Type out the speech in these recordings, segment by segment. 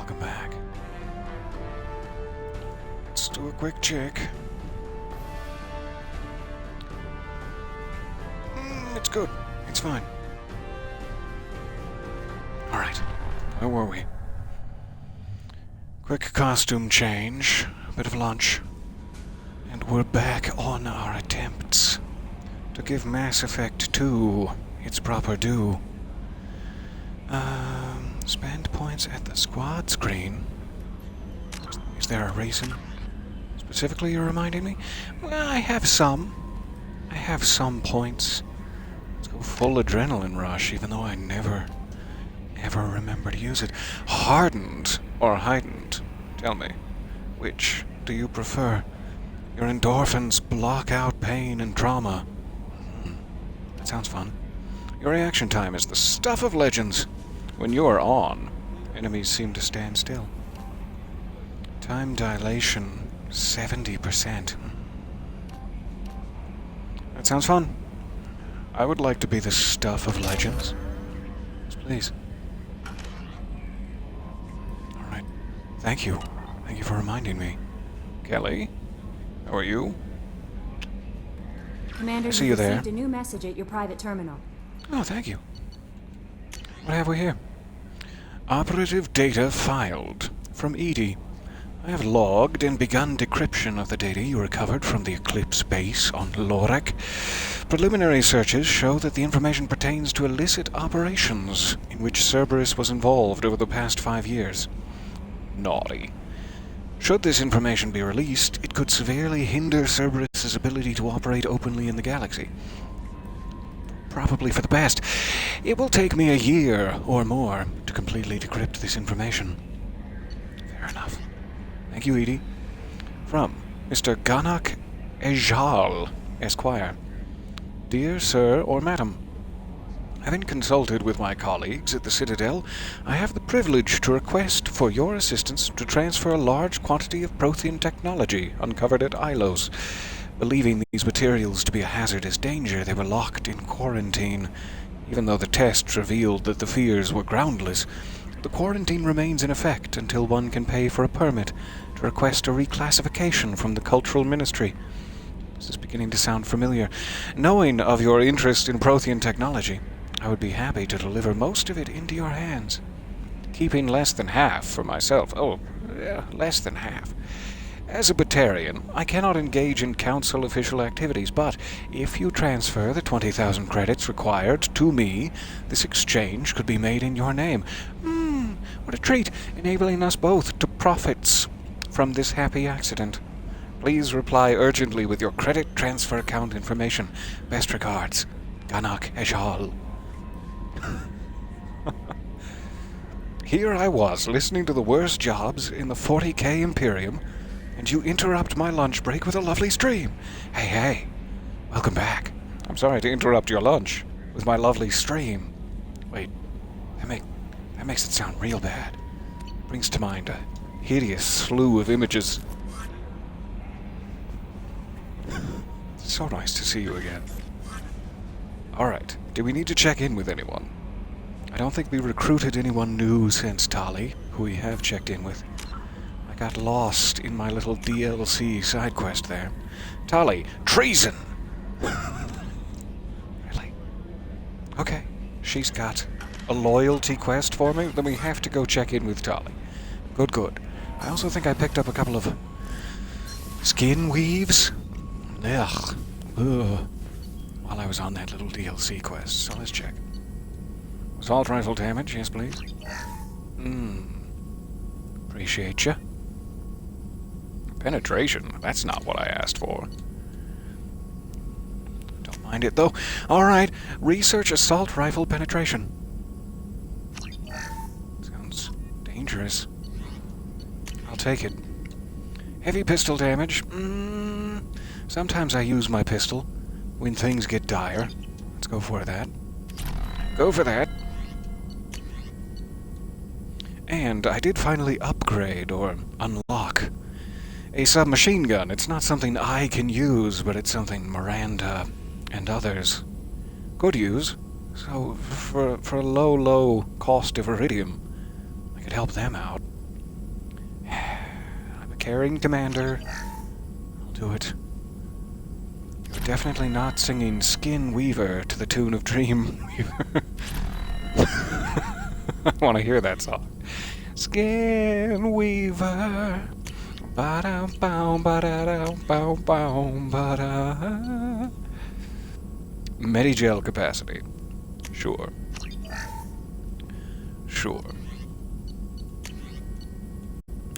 Welcome back. Let's do a quick check. It's good. It's fine. Alright. Where were we? Quick costume change. A bit of lunch. And we're back on our attempts to give Mass Effect 2 its proper due. Spend points at the squad screen. Is there a reason specifically you're reminding me? Well, I have some. I have some points. Let's go full adrenaline rush, even though I never, ever remember to use it. Hardened or heightened? Tell me, which do you prefer? Your endorphins block out pain and trauma. That sounds fun. Your reaction time is the stuff of legends. When you are on, enemies seem to stand still. Time dilation, 70%. That sounds fun. I would like to be the stuff of legends. Yes, please. Alright. Thank you. Thank you for reminding me. Kelly? How are you? Commander, I see you there. Received a new message at your private terminal. Oh, thank you. What have we here? Operative data filed. From Edie. I have logged and begun decryption of the data you recovered from the Eclipse base on Lorek. Preliminary searches show that the information pertains to illicit operations in which Cerberus was involved over the past 5 years. Naughty. Should this information be released, it could severely hinder Cerberus's ability to operate openly in the galaxy. Probably for the best. It will take me a year or more to completely decrypt this information. Fair enough. Thank you, Edie. From Mr. Ganak Ejal, Esquire. Dear Sir or Madam, having consulted with my colleagues at the Citadel, I have the privilege to request for your assistance to transfer a large quantity of Prothean technology uncovered at Ilos. Believing these materials to be a hazardous danger, they were locked in quarantine. Even though the tests revealed that the fears were groundless, the quarantine remains in effect until one can pay for a permit to request a reclassification from the Cultural Ministry. This is beginning to sound familiar. Knowing of your interest in Prothean technology, I would be happy to deliver most of it into your hands, keeping less than half for myself. Oh, yeah, less than half. As a Batarian, I cannot engage in Council official activities, but if you transfer the 20,000 credits required to me, this exchange could be made in your name. What a treat, enabling us both to profits from this happy accident. Please reply urgently with your credit transfer account information. Best regards, Ganak Ejal. Here I was, listening to the worst jobs in the 40K Imperium, and you interrupt my lunch break with a lovely stream. Hey, welcome back. I'm sorry to interrupt your lunch with my lovely stream. Wait, that makes it sound real bad. Brings to mind a hideous slew of images. It's so nice to see you again. Alright, do we need to check in with anyone? I don't think we recruited anyone new since Tali, who we have checked in with. I got lost in my little DLC side quest there. Tali, treason! Really? Okay, she's got a loyalty quest for me, then we have to go check in with Tali. Good. I also think I picked up a couple of skin weaves. Ugh. While I was on that little DLC quest, so let's check. Assault rifle damage, yes please. Appreciate ya. Penetration, that's not what I asked for. Don't mind it though. Alright, research assault rifle penetration. Sounds dangerous. I'll take it. Heavy pistol damage. Sometimes I use my pistol when things get dire. Let's go for that. Go for that. And I did finally upgrade, or unlock, a submachine gun. It's not something I can use, but it's something Miranda and others could use. So, for a low cost of iridium, I could help them out. caring commander. I'll do it. You're definitely not singing Skin Weaver to the tune of Dream Weaver. I want to hear that song. Skin Weaver. Ba-da bow ba-da bow bow ba-da. Medigel capacity. Sure. Sure.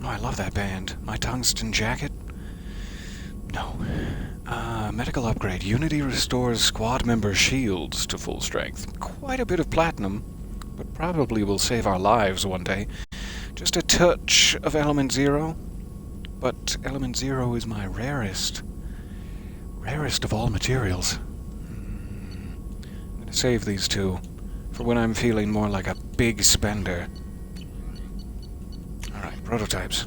Oh, I love that band. My tungsten jacket? No. Medical upgrade. Unity restores squad member shields to full strength. Quite a bit of platinum, but probably will save our lives one day. Just a touch of element 0, but element 0 is my rarest of all materials. I'm gonna save these two for when I'm feeling more like a big spender. Alright, prototypes.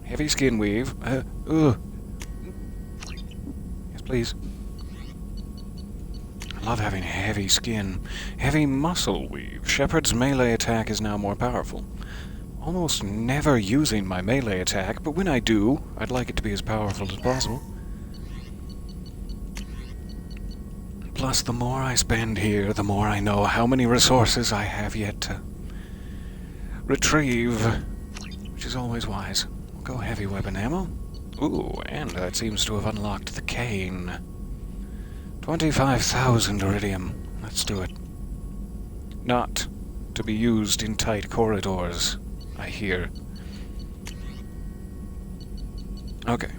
Heavy skin weave. Yes, please. I love having heavy skin. Heavy muscle weave. Shepard's melee attack is now more powerful. Almost never using my melee attack, but when I do, I'd like it to be as powerful as possible. Plus, the more I spend here, the more I know how many resources I have yet to retrieve, which is always wise. We'll go heavy weapon ammo. Ooh, and that seems to have unlocked the cane. 25,000 iridium. Let's do it. Not to be used in tight corridors, I hear. Okay.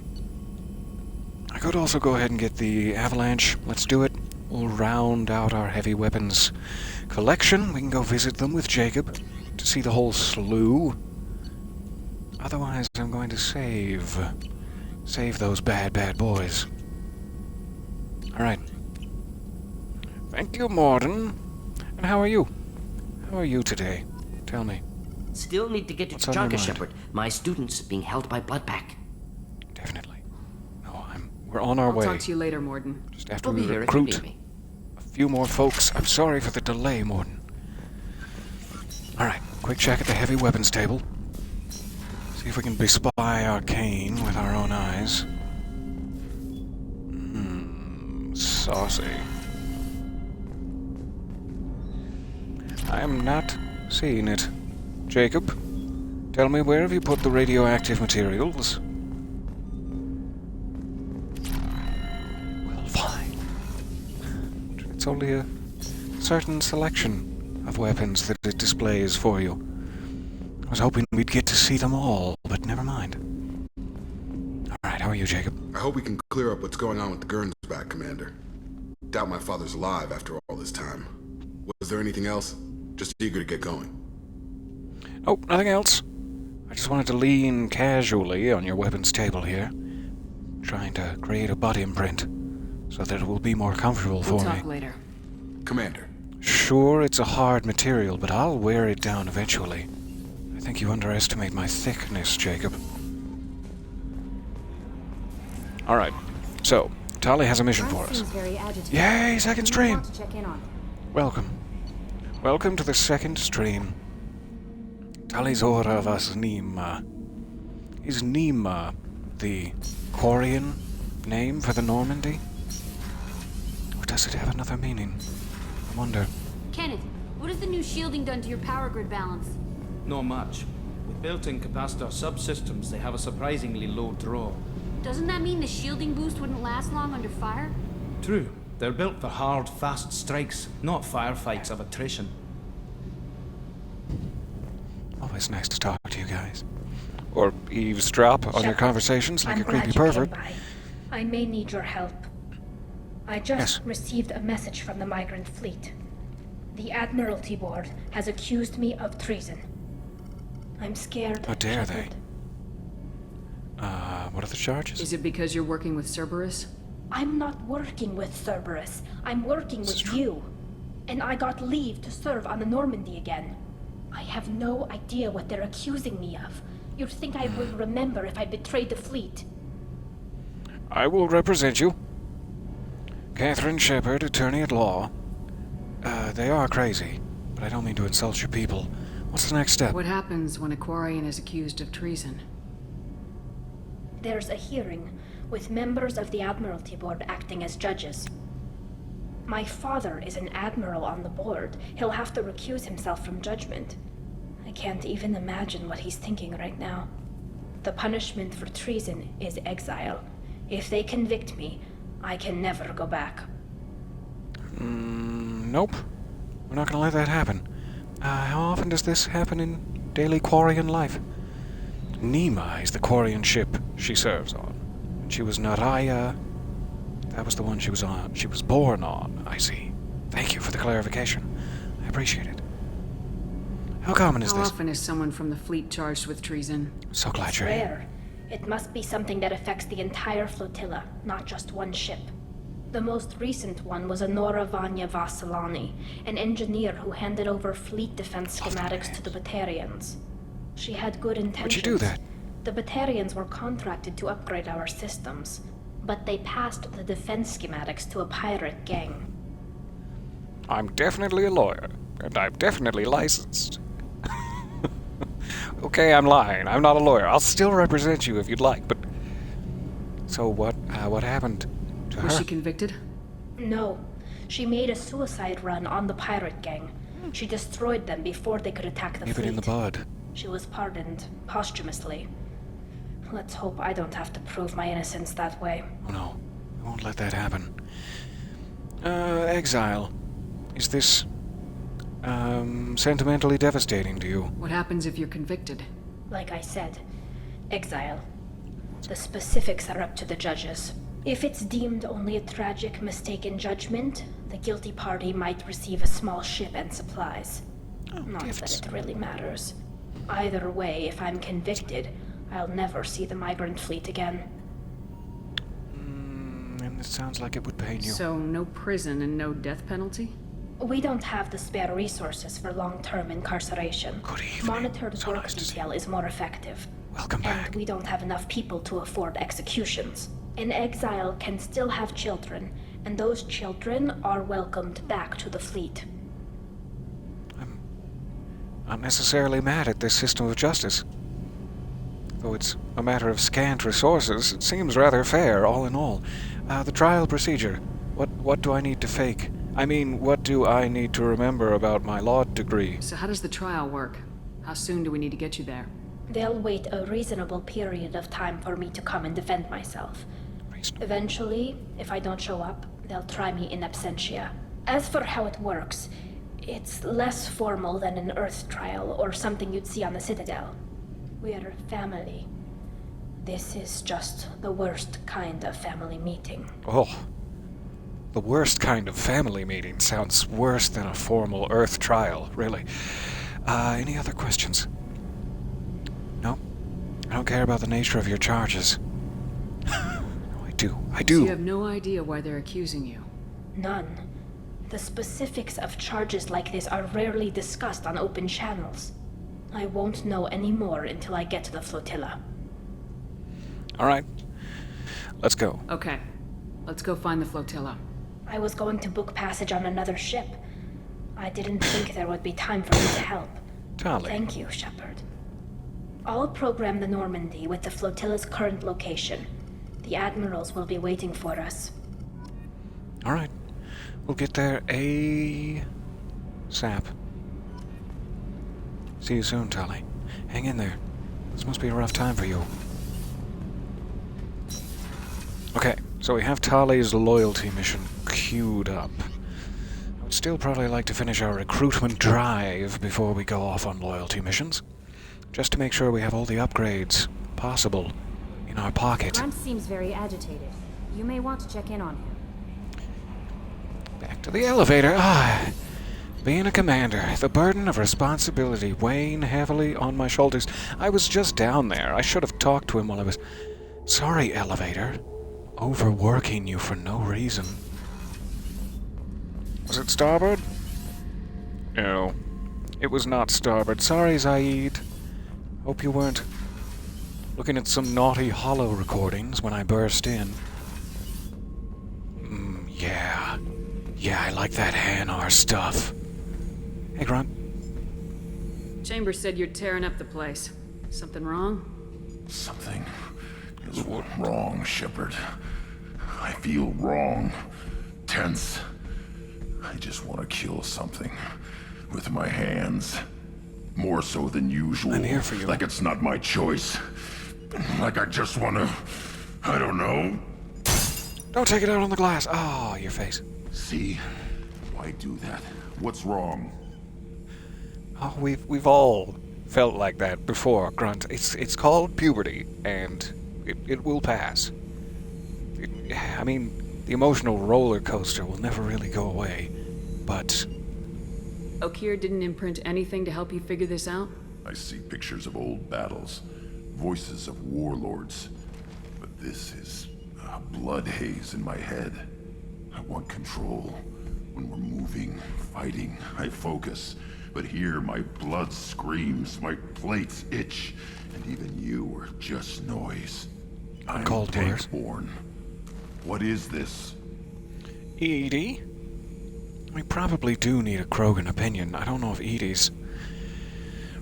I could also go ahead and get the avalanche. Let's do it. We'll round out our heavy weapons collection. We can go visit them with Jacob to see the whole slew. Otherwise, I'm going to save those bad boys. Alright. Thank you, Morden. And how are you? How are you today? Tell me. Still need to get to What's on your Tajanka, mind? Shepard. My student's being held by Bloodpack. Definitely. No, we're on our way. I'll talk to you later, Morden. Just after We'll we be here if you recruit need me. a few more folks. I'm sorry for the delay, Morden. Alright, quick check at the heavy weapons table. See if we can bespy our cane with our own eyes. Saucy. I am not seeing it. Jacob, tell me, where have you put the radioactive materials? Well, fine. It's only a certain selection of weapons that it displays for you. I was hoping we'd get to see them all, but never mind. Alright, how are you, Jacob? I hope we can clear up what's going on with the Gernsback, Commander. Doubt my father's alive after all this time. Was there anything else? Just eager to get going. Oh, nothing else. I just wanted to lean casually on your weapons table here, trying to create a butt imprint so that it will be more comfortable We'll for talk me. later. Commander. Sure, it's a hard material, but I'll wear it down eventually. I think you underestimate my thickness, Jacob. Alright, so, Tali has a mission for us. Seems very agitated. Yay, second You might stream! want to check in on him. Welcome. Welcome to the second stream. Talizora vas Nima. Is Nima the Quarian name for the Normandy? Or does it have another meaning? I wonder. Kenneth, what has the new shielding done to your power grid balance? Not much. With built-in capacitor subsystems, they have a surprisingly low draw. Doesn't that mean the shielding boost wouldn't last long under fire? True. They're built for hard, fast strikes, not firefights of attrition. Always nice to talk to you guys. Or eavesdrop on your Shepard, conversations like I'm a creepy glad you pervert. came by. I may need your help. I just Yes. received a message from the migrant fleet. The Admiralty Board has accused me of treason. I'm scared. How dare they? Shepard. What are the charges? Is it because you're working with Cerberus? I'm not working with Cerberus. I'm working This is with true. you. And I got leave to serve on the Normandy again. I have no idea what they're accusing me of. You'd think I would remember if I betrayed the fleet. I will represent you. Catherine Shepard, attorney at law. They are crazy, but I don't mean to insult your people. What's the next step? What happens when a Quarian is accused of treason? There's a hearing, with members of the Admiralty Board acting as judges. My father is an admiral on the board. He'll have to recuse himself from judgment. I can't even imagine what he's thinking right now. The punishment for treason is exile. If they convict me, I can never go back. Nope. We're not gonna let that happen. How often does this happen in daily Quarian life? Nema is the Quarian ship she serves on. She was not that was the one she was on. She was born on, I see. Thank you for the clarification. I appreciate it. How common is How this? often is someone from the fleet charged with treason? So glad It's you're here. rare. It must be something that affects the entire flotilla, not just one ship. The most recent one was Honora Vanya Vasilani, an engineer who handed over fleet defense schematics to the Batarians. She had good intentions. How'd you do that? The Batarians were contracted to upgrade our systems, but they passed the defense schematics to a pirate gang. I'm definitely a lawyer, and I'm definitely licensed. Okay, I'm lying. I'm not a lawyer. I'll still represent you if you'd like, but... So what happened to her? Was she convicted? No, she made a suicide run on the pirate gang. She destroyed them before they could attack the Nip it fleet. in the bud. She was pardoned posthumously. Let's hope I don't have to prove my innocence that way. Oh no, I won't let that happen. Exile. Is this, sentimentally devastating to you? What happens if you're convicted? Like I said, exile. The specifics are up to the judges. If it's deemed only a tragic mistake in judgment, the guilty party might receive a small ship and supplies. Not gifts. that it really matters. Either way, if I'm convicted, I'll never see the migrant fleet again. And it sounds like it would pain you. So, no prison and no death penalty? We don't have the spare resources for long-term incarceration. Good evening. Monitored So work nice to see detail is more effective. Welcome back. And we don't have enough people to afford executions. An exile can still have children, and those children are welcomed back to the fleet. I'm not necessarily mad at this system of justice. Though it's a matter of scant resources, it seems rather fair, all in all. The trial procedure. What do I need to fake? I mean, what do I need to remember about my law degree? So how does the trial work? How soon do we need to get you there? They'll wait a reasonable period of time for me to come and defend myself. Eventually, if I don't show up, they'll try me in absentia. As for how it works, it's less formal than an Earth trial or something you'd see on the Citadel. We're family. This is just the worst kind of family meeting. Oh. The worst kind of family meeting sounds worse than a formal Earth trial, really. Any other questions? No? I don't care about the nature of your charges. No, I do. So you have no idea why they're accusing you? None. The specifics of charges like this are rarely discussed on open channels. I won't know any more until I get to the flotilla. All right. Let's go. Okay. Let's go find the flotilla. I was going to book passage on another ship. I didn't think there would be time for me to help. Tali. Thank you, Shepard. I'll program the Normandy with the flotilla's current location. The admirals will be waiting for us. All right. We'll get there ASAP. See you soon, Tali. Hang in there. This must be a rough time for you. Okay, so we have Tali's loyalty mission queued up. I would still probably like to finish our recruitment drive before we go off on loyalty missions, just to make sure we have all the upgrades possible in our pocket. Grunt seems very agitated. You may want to check in on him. Back to the elevator. Being a commander, the burden of responsibility weighing heavily on my shoulders. I was just down there. I should have talked to him while I was... Sorry, elevator. Overworking you for no reason. Was it starboard? No. It was not starboard. Sorry, Zaid. Hope you weren't looking at some naughty holo recordings when I burst in. Yeah. Yeah, I like that Hanar stuff. Hey, Grunt. Chambers said you're tearing up the place. Something wrong? Something It's wrong, Shepard. I feel wrong. Tense. I just want to kill something. With my hands. More so than usual. I'm here for you. Like it's not my choice. Like I just want to... I don't know. Don't take it out on the glass. Oh, your face. See? Why do that? What's wrong? Oh, we've all felt like that before, Grunt. It's called puberty, and it will pass. I mean, the emotional roller coaster will never really go away, but... Okeer didn't imprint anything to help you figure this out? I see pictures of old battles, voices of warlords, but this is a blood haze in my head. I want control. When we're moving, fighting, I focus. But here my blood screams, my plates itch, and even you are just noise. I'm Cold Wars. born. What is this? Edie? We probably do need a Krogan opinion. I don't know if Edie's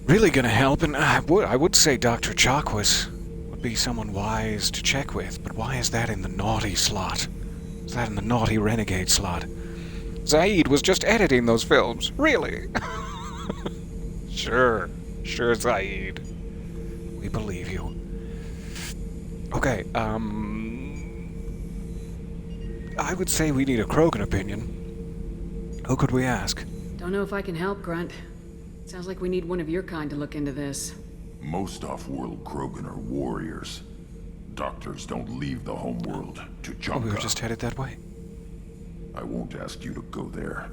really gonna help, and I would say Dr. Chakwas would be someone wise to check with, but why is that in the naughty slot? Is that in the naughty renegade slot? Zaid was just editing those films. Really? Sure, Zaid. We believe you. Okay, I would say we need a Krogan opinion. Who could we ask? Don't know if I can help, Grunt. Sounds like we need one of your kind to look into this. Most off-world Krogan are warriors. Doctors don't leave the homeworld to Oh, Junka. we were just headed that way. I won't ask you to go there.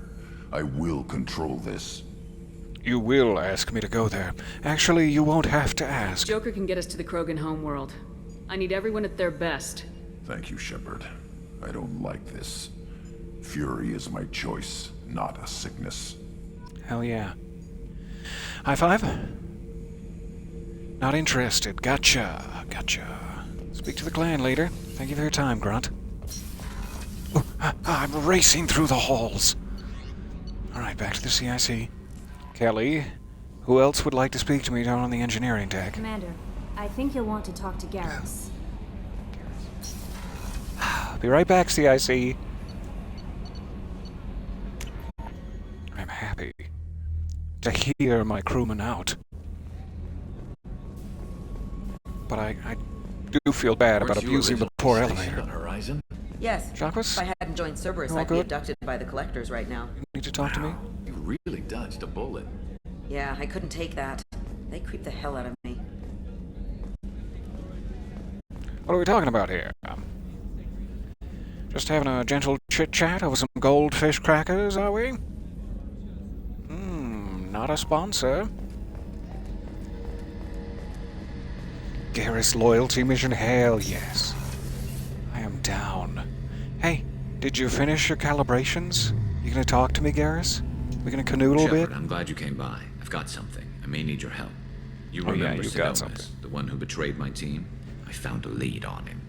I will control this. You will ask me to go there. Actually, you won't have to ask. Joker can get us to the Krogan homeworld. I need everyone at their best. Thank you, Shepard. I don't like this. Fury is my choice, not a sickness. Hell yeah. High five? Not interested. Gotcha. Speak to the clan later. Thank you for your time, Grunt. Oh, I'm racing through the halls. Alright, back to the CIC. Kelly, who else would like to speak to me down on the engineering deck? Commander, I think you'll want to talk to Garrus. Be right back, CIC. I'm happy to hear my crewmen out. But I do feel bad about abusing the poor elevator. On Horizon? Yes. Chakwas? If I hadn't joined Cerberus, You all I'd be good? abducted by the Collectors right now. You need to talk to me? You really dodged a bullet. Yeah, I couldn't take that. They creep the hell out of me. What are we talking about here? Just having a gentle chit-chat over some goldfish crackers, are we? Not a sponsor. Garrus loyalty mission? Hell yes. I am down. Hey, did you finish your calibrations? You gonna talk to me, Garrus? We gonna canoodle a bit? Shepard, I'm glad you came by. I've got something. I may need your help. You Oh, yeah, remember you've got Sidonis, something. the one who betrayed my team? I found a lead on him.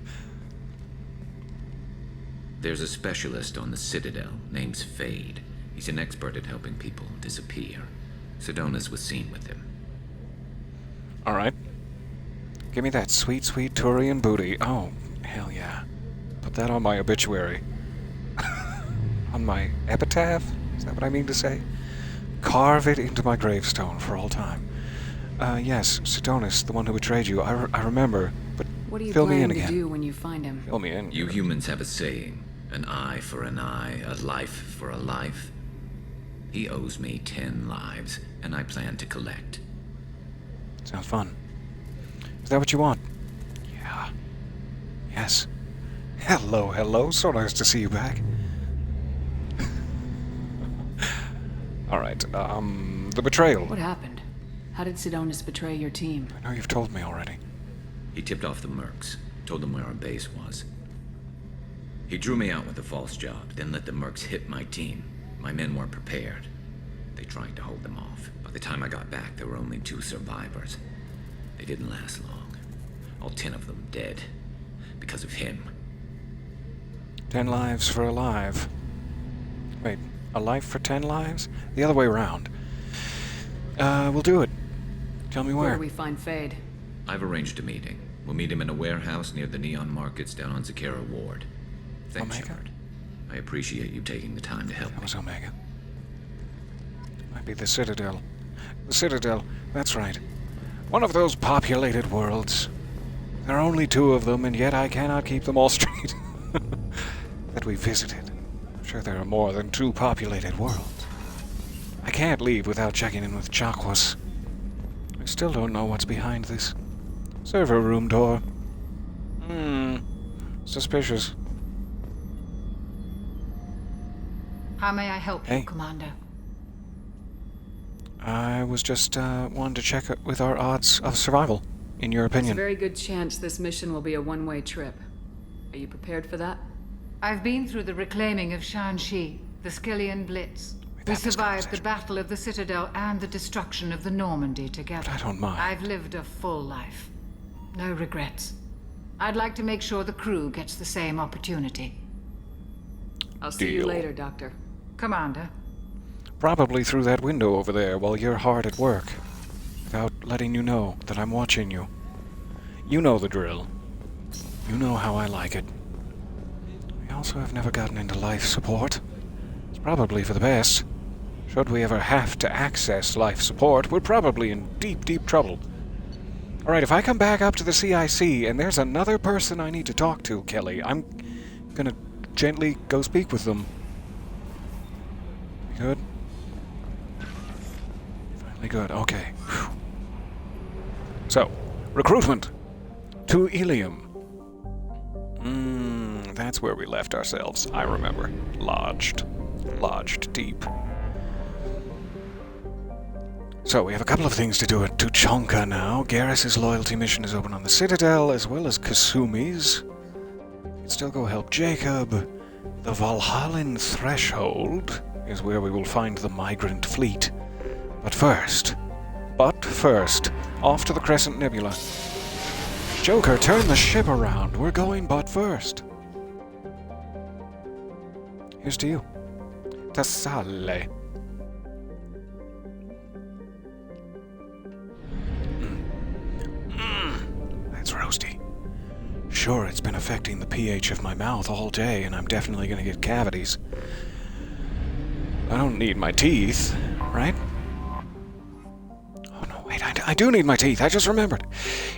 There's a specialist on the Citadel named Fade. He's an expert at helping people disappear. Sidonis was seen with him. Alright. Give me that sweet, sweet Turian booty. Oh, hell yeah. Put that on my obituary. On my epitaph? Is that what I mean to say? Carve it into my gravestone for all time. Yes, Sidonis, the one who betrayed you. I remember, but What are you fill me in planning to again. do when you find him? Fill me in. You humans have a saying, an eye for an eye, a life for a life. He owes me 10 lives, and I plan to collect. Sounds fun. Is that what you want? Yeah. Yes. Hello. So nice to see you back. Alright, the betrayal. What happened? How did Sidonis betray your team? I know you've told me already. He tipped off the mercs, told them where our base was. He drew me out with a false job, then let the mercs hit my team. My men weren't prepared. They tried to hold them off. By the time I got back, there were only 2 survivors. They didn't last long. All 10 of them dead. Because of him. 10 lives for a life. Wait, a life for 10 lives? The other way around. We'll do it. Tell me Where where. do we find Fade? I've arranged a meeting. We'll meet him in a warehouse near the Neon Markets down on Zakara Ward. Thanks, Omega? Shepard. I appreciate you taking the time to help That me. was Omega. Might be the Citadel. The Citadel, that's right. One of those populated worlds. There are only 2 of them, and yet I cannot keep them all straight. That we visited. I'm sure there are more than 2 populated worlds. I can't leave without checking in with Chakwas. I still don't know what's behind this. Server room door. Suspicious. How may I help Hey. you, Commander? I was just wanting to check with our odds of survival, in your There's a opinion. very good chance this mission will be a one-way trip. Are you prepared for that? I've been through the reclaiming of Shanxi, the Skillian Blitz. We had this survived the conversation. Battle of the Citadel and the destruction of the Normandy together. I don't mind. I've lived a full life. No regrets. I'd like to make sure the crew gets the same opportunity. I'll see you Deal. later, Doctor. Commander, Probably through that window over there while you're hard at work. Without letting you know that I'm watching you. You know the drill. You know how I like it. We also have never gotten into life support. It's probably for the best. Should we ever have to access life support, we're probably in deep, deep trouble. Alright, if I come back up to the CIC and there's another person I need to talk to, Kelly, I'm gonna gently go speak with them. Good? Finally good, okay. Whew. So, recruitment to Illium. That's where we left ourselves, I remember. Lodged deep. So, we have a couple of things to do at Tuchanka now. Garrus's loyalty mission is open on the Citadel, as well as Kasumi's. We can still go help Jacob. The Valhallan Threshold is where we will find the migrant fleet. But first, off to the Crescent Nebula. Joker, turn the ship around. We're going but first. Here's to you. Tassale. That's roasty. Sure, it's been affecting the pH of my mouth all day, and I'm definitely gonna get cavities. I don't need my teeth, right? Oh no, wait, I do need my teeth, I just remembered.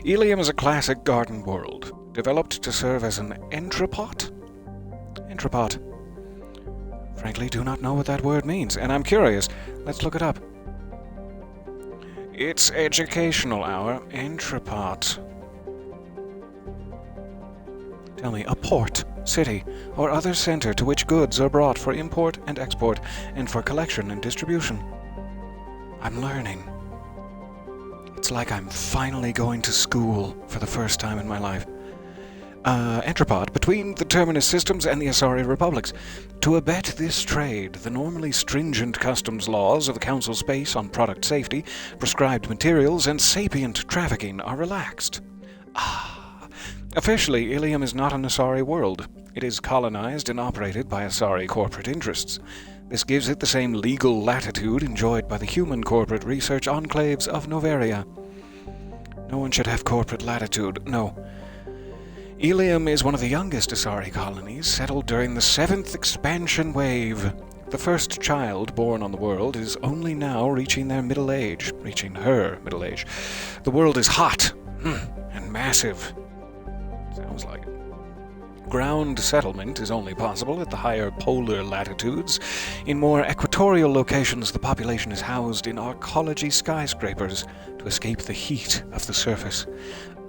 Illium is a classic garden world, developed to serve as an entrepot? Entrepot. Frankly, do not know what that word means, and I'm curious. Let's look it up. It's educational hour. Entrepot. Tell me, a port, city, or other center to which goods are brought for import and export, and for collection and distribution. I'm learning. It's like I'm finally going to school for the first time in my life. Entrepot, between the Terminus systems and the Asari republics. To abet this trade, the normally stringent customs laws of the Council space on product safety, prescribed materials, and sapient trafficking are relaxed. Officially, Illium is not an Asari world. It is colonized and operated by Asari corporate interests. This gives it the same legal latitude enjoyed by the human corporate research enclaves of Noveria. No one should have corporate latitude, no. Illium is one of the youngest Asari colonies, settled during the 7th expansion wave. The first child born on the world is only now reaching her middle age. The world is hot and massive. Sounds like it. Ground settlement is only possible at the higher polar latitudes. In more equatorial locations, the population is housed in arcology skyscrapers to escape the heat of the surface.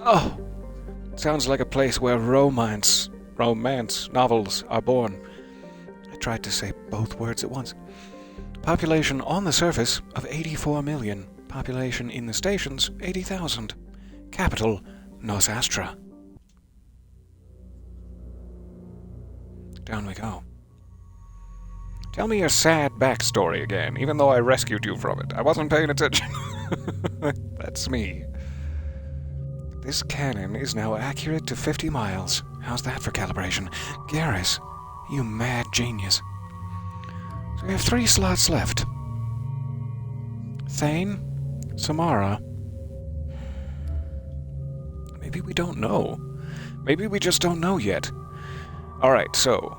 Oh! Sounds like a place where romance novels are born. I tried to say both words at once. Population on the surface of 84 million. Population in the stations, 80,000. Capital, Nos Astra. Down we go. Tell me your sad backstory again, even though I rescued you from it. I wasn't paying attention. That's me. This cannon is now accurate to 50 miles. How's that for calibration? Garrus, you mad genius. So we have 3 slots left. Thane, Samara. Maybe we don't know. Maybe we just don't know yet. Alright, so...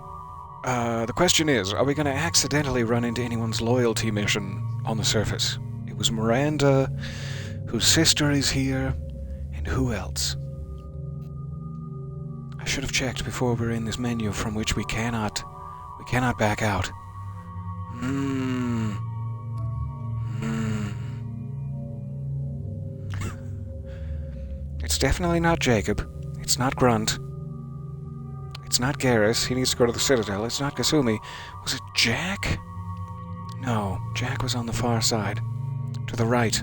the question is, are we going to accidentally run into anyone's loyalty mission on the surface? It was Miranda, whose sister is here, and who else? I should have checked before we're in this menu from which we cannot back out. It's definitely not Jacob. It's not Grunt. It's not Garrus. He needs to go to the Citadel. It's not Kasumi. Was it Jack? No, Jack was on the far side. To the right.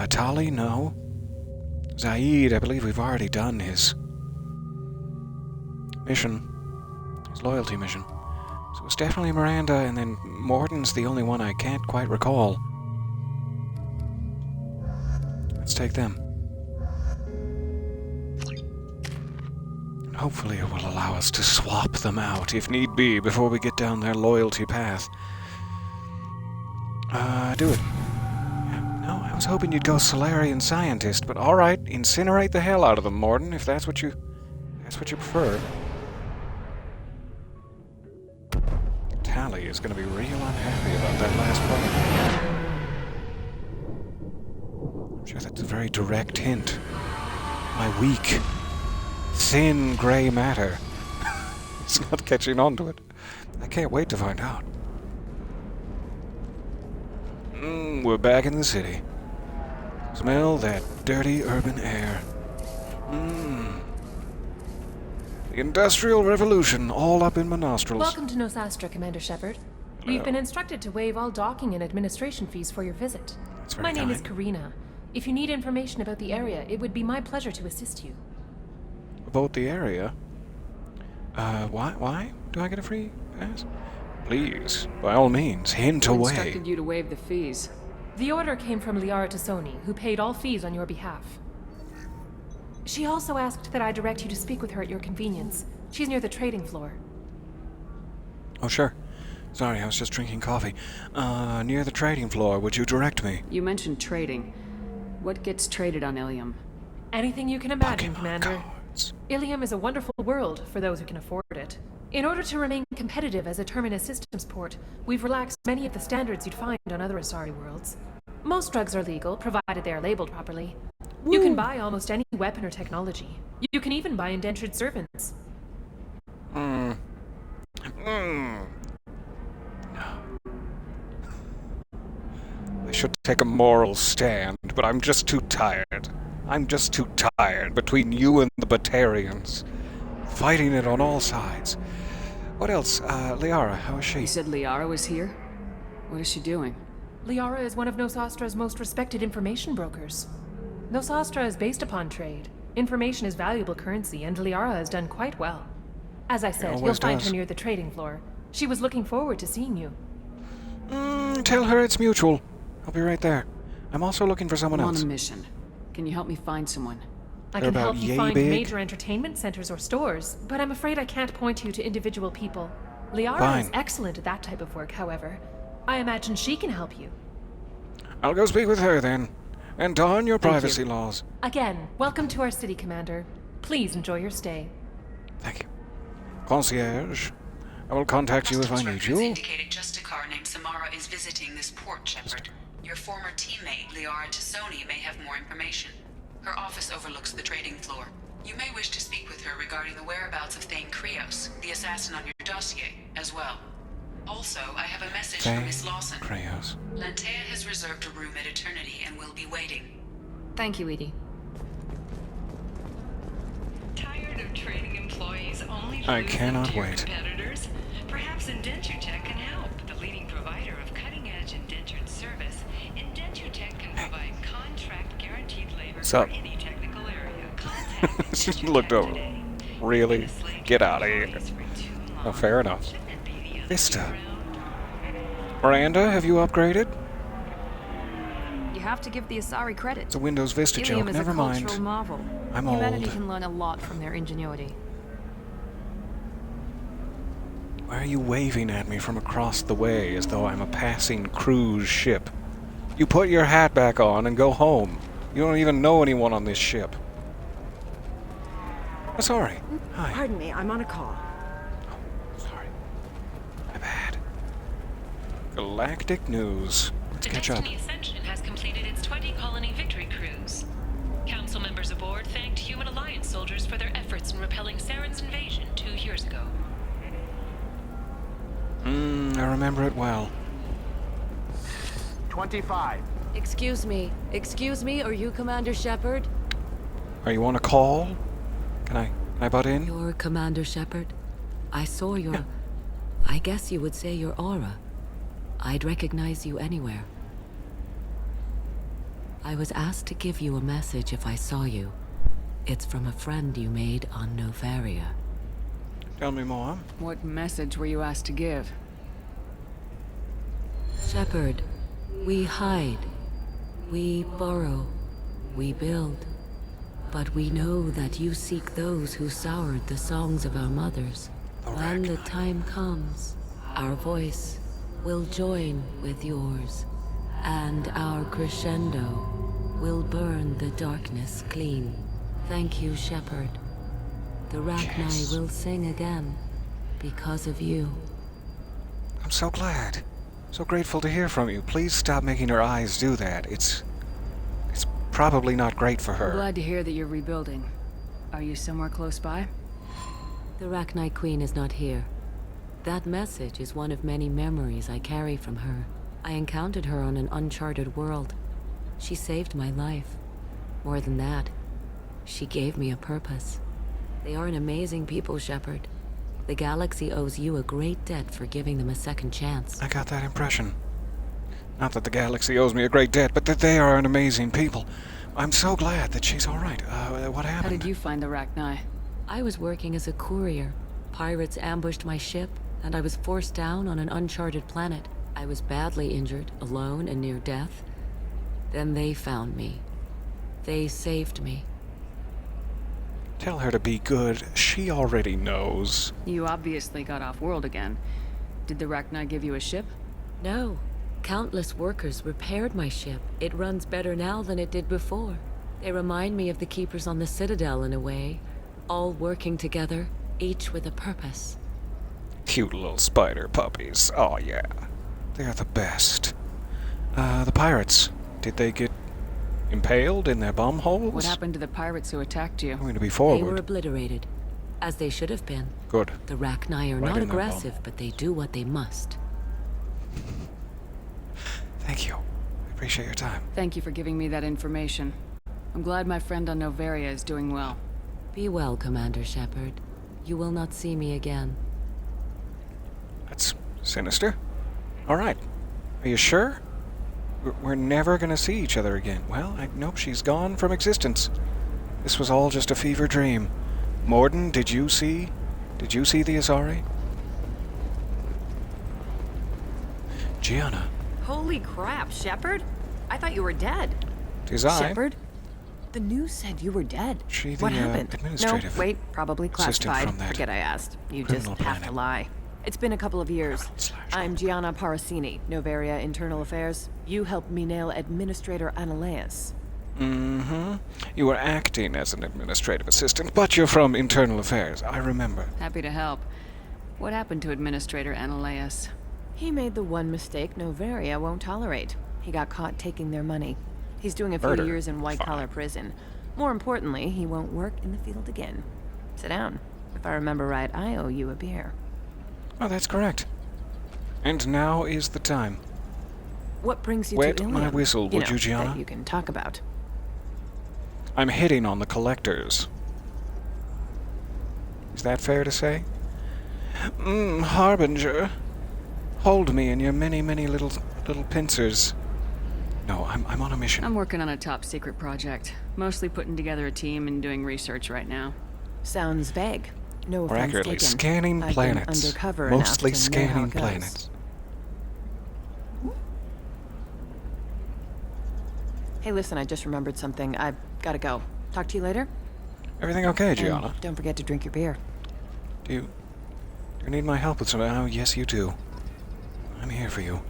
Tali? No. Zaid, I believe we've already done his mission. His loyalty mission. So it's definitely Miranda, and then Morden's the only one I can't quite recall. Let's take them. And hopefully it will allow us to swap them out, if need be, before we get down their loyalty path. Do it. No, I was hoping you'd go Solarian Scientist, but alright, incinerate the hell out of them, Morden, if that's what you prefer. Tali is going to be real unhappy about that last part. I'm sure that's a very direct hint. My weak, thin gray matter. It's not catching on to it. I can't wait to find out. We're back in the city. Smell that dirty urban air. The Industrial Revolution, all up in my nostrils. Welcome to Nosastra, Commander Shepard. We've been instructed to waive all docking and administration fees for your visit. My name is Karina. If you need information about the area, it would be my pleasure to assist you. About the area? Why? Do I get a free pass? Please, by all means, hint away. Who instructed you to waive the fees? The order came from Liara Tassoni, who paid all fees on your behalf. She also asked that I direct you to speak with her at your convenience. She's near the trading floor. Oh, sure. Sorry, I was just drinking coffee. Near the trading floor, would you direct me? You mentioned trading. What gets traded on Illium? Anything you can imagine, Pokemon Commander. cards. Illium is a wonderful world for those who can afford it. In order to remain competitive as a Terminus systems port, we've relaxed many of the standards you'd find on other Asari worlds. Most drugs are legal, provided they are labeled properly. You can buy almost any weapon or technology. You can even buy indentured servants. I should take a moral stand, but I'm just too tired. I'm just too tired between you and the Batarians. Fighting it on all sides. What else? Liara, how is she? You said Liara was here? What is she doing? Liara is one of Nosastra's most respected information brokers. Nosastra is based upon trade. Information is valuable currency, and Liara has done quite well. As I said, you'll find her near the trading floor. She was looking forward to seeing you. Tell her it's mutual. I'll be right there. I'm also looking for someone else. I'm on a mission. Can you help me find someone? I can help you find major entertainment centers or stores, but I'm afraid I can't point you to individual people. Liara is excellent at that type of work, however. I imagine she can help you. I'll go speak with her then. And darn your privacy laws. Again, welcome to our city, Commander. Please enjoy your stay. Thank you. Concierge, I will contact you if I need you. Indicated just a car named Samara is visiting this port, Shepard. Your former teammate, Liara Tassoni, may have more information. Her office overlooks the trading floor. You may wish to speak with her regarding the whereabouts of Thane Krios, the assassin on your dossier, as well. Also, I have a message from Miss Lawson. Krios. Lantea has reserved a room at Eternity and will be waiting. Thank you, Edie. Tired of trading employees only I cannot wait. Competitors? Perhaps IndentureTech can help. The leading provider of cutting-edge indentured service, IndentureTech can provide contract guaranteed labor for any technical area. She looked over. Really? Get out of here. Oh, fair enough. Vista. Miranda, have you upgraded? You have to give the Asari credit. It's a Windows Vista Illium joke. is Never a mind. cultural marvel. I'm Humanity old. can learn a lot from their ingenuity. Why are you waving at me from across the way as though I'm a passing cruise ship? You put your hat back on and go home. You don't even know anyone on this ship. Sorry. Hi. Pardon me, I'm on a call. Sorry. My bad. Galactic news. Let's catch up. Destiny Ascension has completed its 20-colony victory cruise. Council members aboard thanked Human Alliance soldiers for their efforts in repelling Saren's invasion 2 years ago. I remember it well. 25. Excuse me, are you Commander Shepard? Are you on a call? Can I butt in? You're Commander Shepard? I saw your... Yeah. I guess you would say your aura. I'd recognize you anywhere. I was asked to give you a message if I saw you. It's from a friend you made on Novaria. Tell me more. What message were you asked to give? Shepard, we hide. We borrow. We build. But we know that you seek those who soured the songs of our mothers. When the time comes, our voice will join with yours, and our crescendo will burn the darkness clean. Thank you, Shepard. The Rachni will sing again because of you. I'm so glad. So grateful to hear from you. Please stop making her eyes do that. It's probably not great for her. I'm glad to hear that you're rebuilding. Are you somewhere close by? The Rachni Queen is not here. That message is one of many memories I carry from her. I encountered her on an uncharted world. She saved my life. More than that, she gave me a purpose. They are an amazing people, Shepard. The galaxy owes you a great debt for giving them a second chance. I got that impression. Not that the galaxy owes me a great debt, but that they are an amazing people. I'm so glad that she's all right. What happened? How did you find the Rachni? I was working as a courier. Pirates ambushed my ship, and I was forced down on an uncharted planet. I was badly injured, alone and near death. Then they found me. They saved me. Tell her to be good. She already knows. You obviously got off world again. Did the Rachni give you a ship? No. Countless workers repaired my ship. It runs better now than it did before. They remind me of the Keepers on the Citadel in a way. All working together, each with a purpose. Cute little spider puppies. Oh, yeah. They're the best. The pirates. Did they get impaled in their bomb holes? What happened to the pirates who attacked you? I'm going to be forward. They were obliterated, as they should have been. Good. The Rachni are not aggressive, but they do what they must. Thank you. I appreciate your time. Thank you for giving me that information. I'm glad my friend on Novaria is doing well. Be well, Commander Shepard. You will not see me again. That's sinister. All right. Are you sure? We're never going to see each other again. Well, nope, she's gone from existence. This was all just a fever dream. Morden, did you see the Asari? Gianna. Holy crap, Shepard? I thought you were dead. Tis I. Shepard? The news said you were dead. She, the what happened? administrative No, wait, probably classified. From that Forget I asked. You just have to lie. It's been a couple of years. I'm Gianna Parasini, Novaria Internal Affairs. You helped me nail Administrator Ananias. Mm-hmm. You were acting as an administrative assistant, but you're from Internal Affairs. I remember. Happy to help. What happened to Administrator Ananias? He made the one mistake Novaria won't tolerate. He got caught taking their money. He's doing a few years in white-collar prison. More importantly, he won't work in the field again. Sit down. If I remember right, I owe you a beer. Oh, that's correct. And now is the time. What brings you Wet to Illium? my whistle, would you, Gianna? That you can talk about. I'm hitting on the collectors. Is that fair to say? Harbinger. Hold me in your many, many little pincers. No, I'm on a mission. I'm working on a top-secret project. Mostly putting together a team and doing research right now. Sounds vague. No Or offense accurately, taken. scanning I've planets. been undercover Mostly enough to know how scanning it goes. planets. Hey, listen, I just remembered something. I've gotta go. Talk to you later? Everything okay, And Gianna? don't forget to drink your beer. Do you need my help with something? Oh, yes, you do. I'm here for you.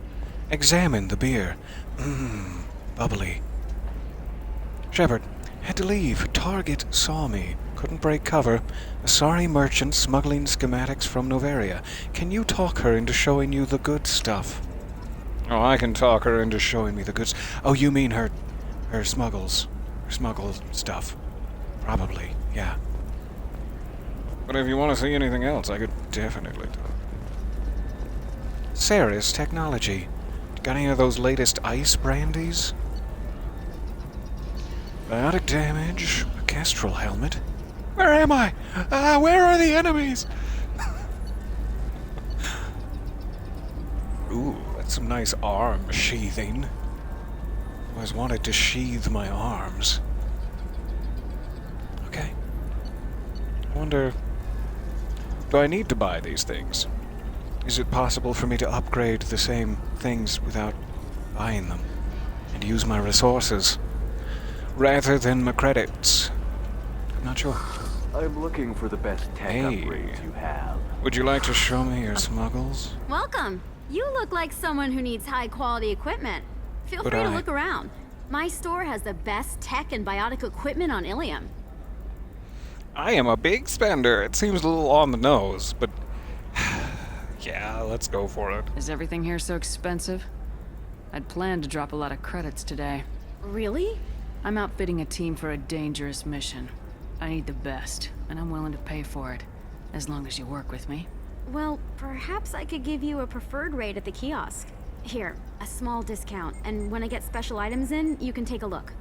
Examine the beer. Bubbly. Shepard, had to leave. Target saw me. Couldn't break cover. A sorry merchant smuggling schematics from Noveria. Can you talk her into showing you the good stuff? Oh, I can talk her into showing me the goods. Oh, you mean her smuggle stuff. Probably, yeah. But if you want to see anything else, I could definitely talk. Ceres Technology. Got any of those latest ice brandies? Biotic damage. A kestrel helmet. Where am I? Where are the enemies? Ooh, that's some nice arm sheathing. Always wanted to sheathe my arms. Okay. I wonder... Do I need to buy these things? Is it possible for me to upgrade the same things without buying them? And use my resources? Rather than my credits? I'm not sure. I'm looking for the best tech upgrades you have. Would you like to show me your smuggles? Welcome. You look like someone who needs high-quality equipment. Feel free to look around. My store has the best tech and biotic equipment on Illium. I am a big spender. It seems a little on the nose, but... yeah, let's go for it. Is everything here so expensive? I'd planned to drop a lot of credits today. Really? I'm outfitting a team for a dangerous mission. I need the best, and I'm willing to pay for it, as long as you work with me. Well, perhaps I could give you a preferred rate at the kiosk. Here, a small discount, and when I get special items in, you can take a look.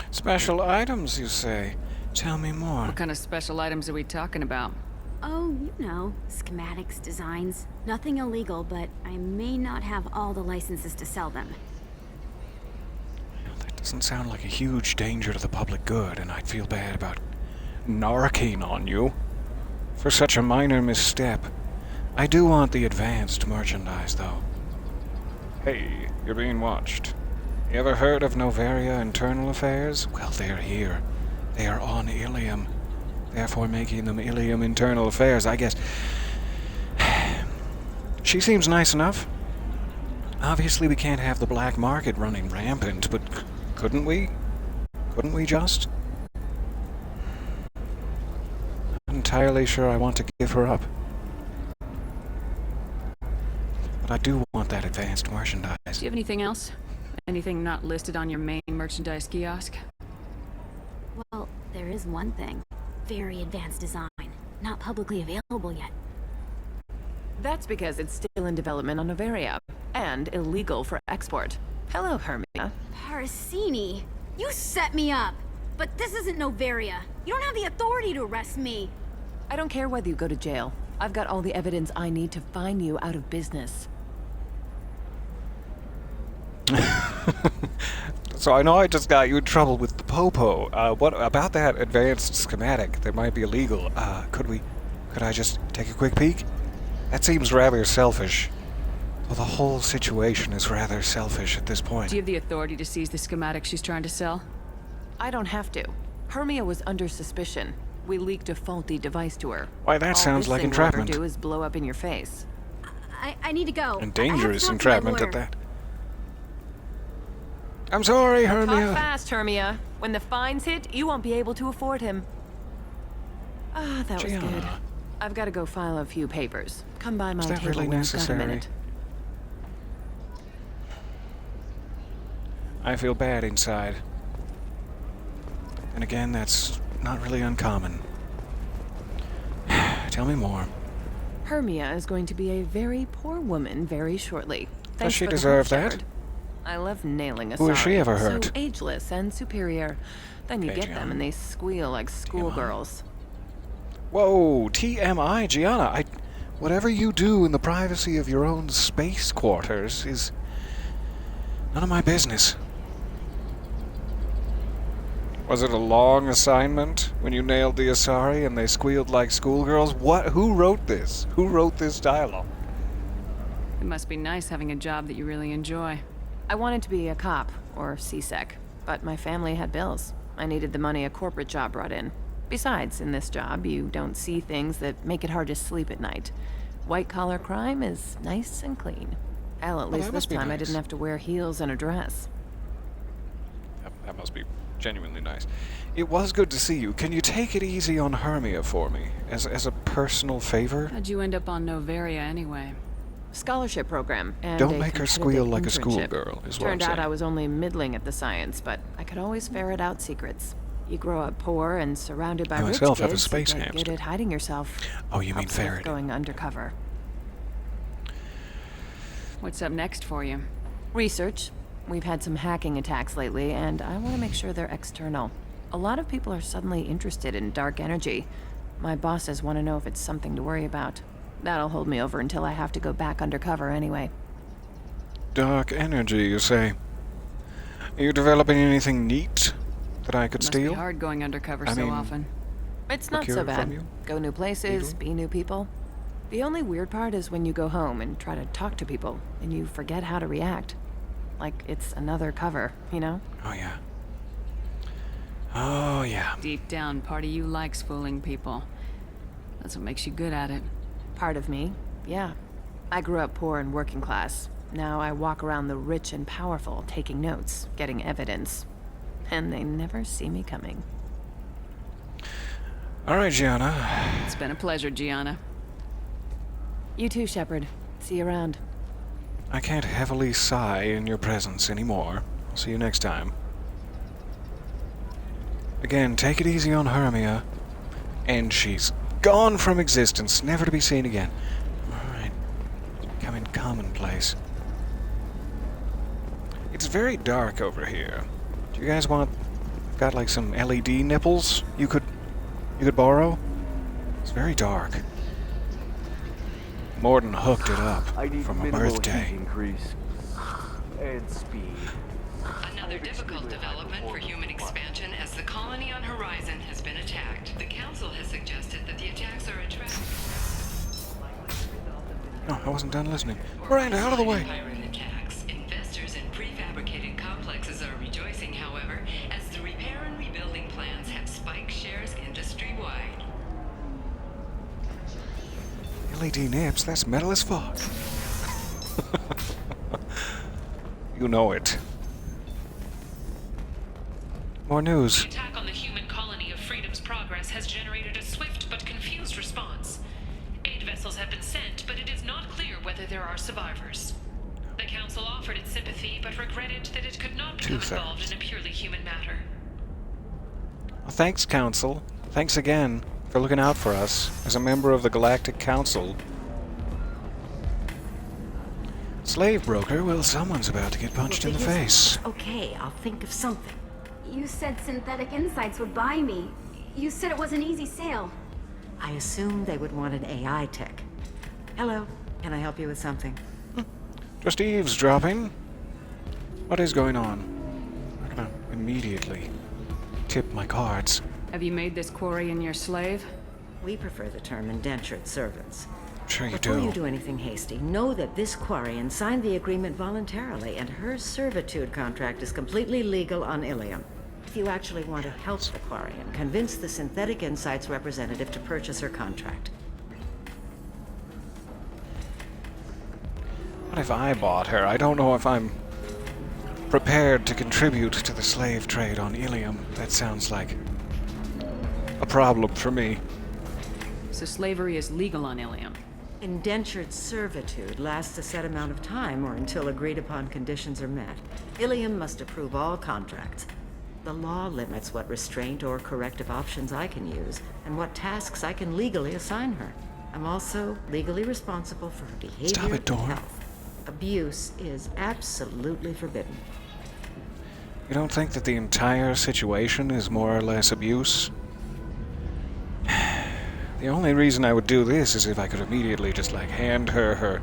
Special items, you say? Tell me more. What kind of special items are we talking about? Oh, you know, schematics, designs. Nothing illegal, but I may not have all the licenses to sell them. That doesn't sound like a huge danger to the public good, and I'd feel bad about narking on you for such a minor misstep. I do want the advanced merchandise, though. Hey, you're being watched. You ever heard of Noveria Internal Affairs? Well, they're here. They are on Illium, therefore making them Illium Internal Affairs, I guess. She seems nice enough. Obviously, we can't have the black market running rampant, but couldn't we? Couldn't we just? Not entirely sure I want to give her up. But I do want that advanced merchandise. Do you have anything else? Anything not listed on your main merchandise kiosk? Well, there is one thing. Very advanced design. Not publicly available yet. That's because it's still in development on Noveria, and illegal for export. Hello, Hermia. Parasini, you set me up! But this isn't Noveria. You don't have the authority to arrest me! I don't care whether you go to jail. I've got all the evidence I need to find you out of business. So I know I just got you in trouble with the Popo. What about that advanced schematic that might be illegal? Could I just take a quick peek? That seems rather selfish. Well, the whole situation is rather selfish at this point. Do you have the authority to seize the schematic she's trying to sell? I don't have to. Hermia was under suspicion. We leaked a faulty device to her. Why, that sounds like entrapment. All this thing will ever do is blow up in your face. I need to go. And dangerous entrapment at that. I'm sorry, Hermia. Talk fast, Hermia. When the fines hit, you won't be able to afford him. Ah, that was good. I've got to go file a few papers. Come by my table really when you've got a necessary? minute. I feel bad inside. And again, that's not really uncommon. Tell me more. Hermia is going to be a very poor woman very shortly. Does she deserve that? I love nailing a Who has she ever hurt? So ageless and superior. Then you get them and they squeal like schoolgirls. Whoa, TMI, Gianna. Whatever you do in the privacy of your own space quarters is none of my business. Was it a long assignment when you nailed the Asari and they squealed like schoolgirls? What? Who wrote this? Who wrote this dialogue? It must be nice having a job that you really enjoy. I wanted to be a cop, or CSEC, but my family had bills. I needed the money a corporate job brought in. Besides, in this job, you don't see things that make it hard to sleep at night. White-collar crime is nice and clean. Hell, at least this time I didn't have to wear heels and a dress. That must be Genuinely nice. It was good to see you. Can you take it easy on Hermia for me, as a personal favor? How'd you end up on Novaria anyway? Scholarship program, and don't make her squeal like a schoolgirl, is what I'm Turned saying. out I was only middling at the science, but I could always ferret out secrets. You grow up poor and surrounded by I rich myself have a kids, space you get hamster. good at hiding yourself. Oh, you mean Helps with ferret? going undercover. What's up next for you? Research. We've had some hacking attacks lately, and I want to make sure they're external. A lot of people are suddenly interested in dark energy. My bosses want to know if it's something to worry about. That'll hold me over until I have to go back undercover anyway. Dark energy, you say? Are you developing anything neat that I could Must steal? be hard going undercover I so mean, often. It's not procure so it bad. from you? Go new places, Legally? be new people. The only weird part is when you go home and try to talk to people, and you forget how to react. Like it's another cover, you know? Oh, yeah. Oh, yeah. Deep down, part of you likes fooling people. That's what makes you good at it. Part of me, yeah. I grew up poor and working class. Now I walk around the rich and powerful, taking notes, getting evidence. And they never see me coming. All right, Gianna. It's been a pleasure, Gianna. You too, Shepard. See you around. I can't heavily sigh in your presence anymore. I'll see you next time. Again, take it easy on Hermia. And she's gone from existence, never to be seen again. Alright. It's becoming commonplace. It's very dark over here. Do you guys want... I've got like some LED nipples you could borrow? It's very dark. Morton hooked it up from a birthday. Increase and speed. Another difficult development for human expansion as the colony on Horizon has been attacked. The Council has suggested that the attacks are attracting... No, I wasn't done listening. Miranda, out of the way! Pirate attacks. Investors in prefabricated complexes are rejoicing, however, as the repair and rebuilding plans have spiked shares industry-wide. LED nips, that's metal as fuck. You know it. More news. The attack on the human colony of Freedom's Progress has generated a swift but confused response. Aid vessels have been sent, but it is not clear whether there are survivors. The Council offered its sympathy, but regretted that it could not become involved in a purely human matter. Well, thanks, Council. Thanks again for looking out for us as a member of the Galactic Council. Slave broker? Well, someone's about to get punched in the face. Okay, I'll think of something. You said Synthetic Insights would buy me. You said it was an easy sale. I assumed they would want an AI tech. Hello, can I help you with something? Just eavesdropping. What is going on? I'm gonna immediately tip my cards. Have you made this Quarian your slave? We prefer the term indentured servants. Sure you Before do. you do anything hasty, know that this Quarian signed the agreement voluntarily, and her servitude contract is completely legal on Illium. If you actually want to help the Quarian, convince the Synthetic Insights representative to purchase her contract. What if I bought her? I don't know if I'm prepared to contribute to the slave trade on Illium. That sounds like a problem for me. So slavery is legal on Illium. Indentured servitude lasts a set amount of time or until agreed upon conditions are met. Illium must approve all contracts. The law limits what restraint or corrective options I can use and what tasks I can legally assign her. I'm also legally responsible for her behavior Stop it, Dawn. and health. Abuse is absolutely forbidden. You don't think that the entire situation is more or less abuse? The only reason I would do this is if I could immediately just, like, hand her...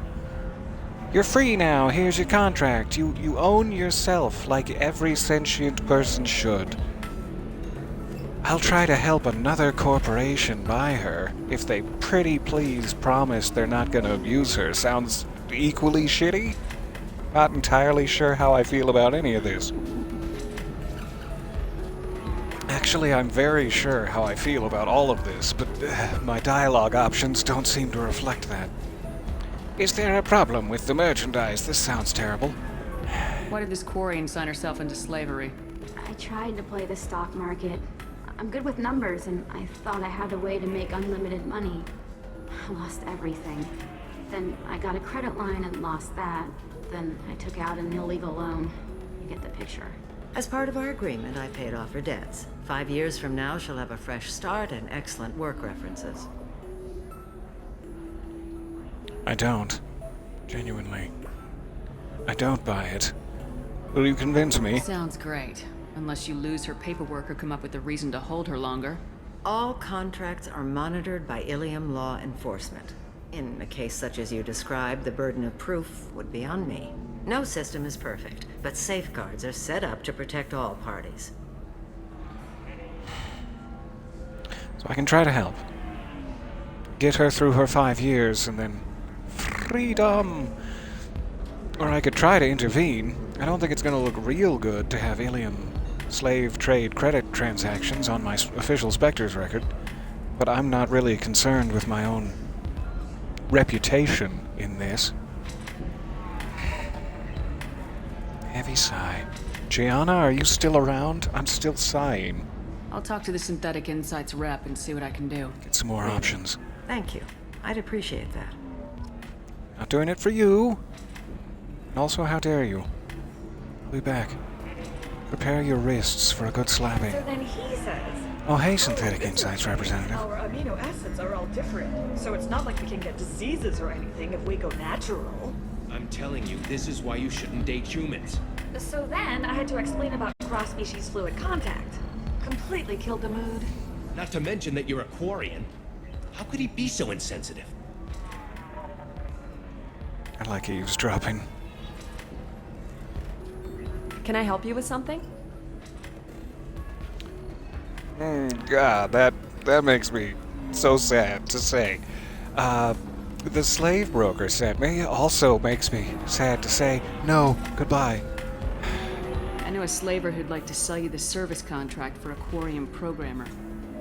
You're free now, here's your contract. You own yourself like every sentient person should. I'll try to help another corporation buy her if they pretty please promise they're not gonna abuse her. Sounds equally shitty? Not entirely sure how I feel about any of this. Actually, I'm very sure how I feel about all of this, but my dialogue options don't seem to reflect that. Is there a problem with the merchandise? This sounds terrible. Why did this Quarian sign herself into slavery? I I tried to play the stock market. I'm good with numbers, and I thought I had a way to make unlimited money. I lost everything. Then I got a credit line and lost that. Then I took out an illegal loan. You get the picture. As part of our agreement, I paid off her debts. 5 years from now, she'll have a fresh start and excellent work references. I don't. Genuinely. I don't buy it. Will you convince me? Sounds great. Unless you lose her paperwork or come up with a reason to hold her longer. All contracts are monitored by Illium law enforcement. In a case such as you described, the burden of proof would be on me. No system is perfect, but safeguards are set up to protect all parties. So I can try to help. Get her through her 5 years and then freedom! Or I could try to intervene. I don't think it's going to look real good to have Illium slave trade credit transactions on my official Spectre's record, but I'm not really concerned with my own reputation in this. Heavy sigh. Gianna, are you still around? I'm still sighing. I'll talk to the Synthetic Insights rep and see what I can do. Get some more options. Thank you. I'd appreciate that. Not doing it for you. And also, how dare you? I'll be back. Prepare your wrists for a good slapping. So then he says... Oh, hey, Synthetic Insights representative. Our amino acids are all different, so it's not like we can get diseases or anything if we go natural. I'm telling you, this is why you shouldn't date humans. So then I had to explain about cross-species fluid contact. Completely killed the mood. Not to mention that you're a Quarian. How could he be so insensitive? I like eavesdropping. Can I help you with something? God, that makes me so sad to say. The slave broker sent me also makes me sad to say. No, goodbye. I know a slaver who'd like to sell you the service contract for a Quarian programmer.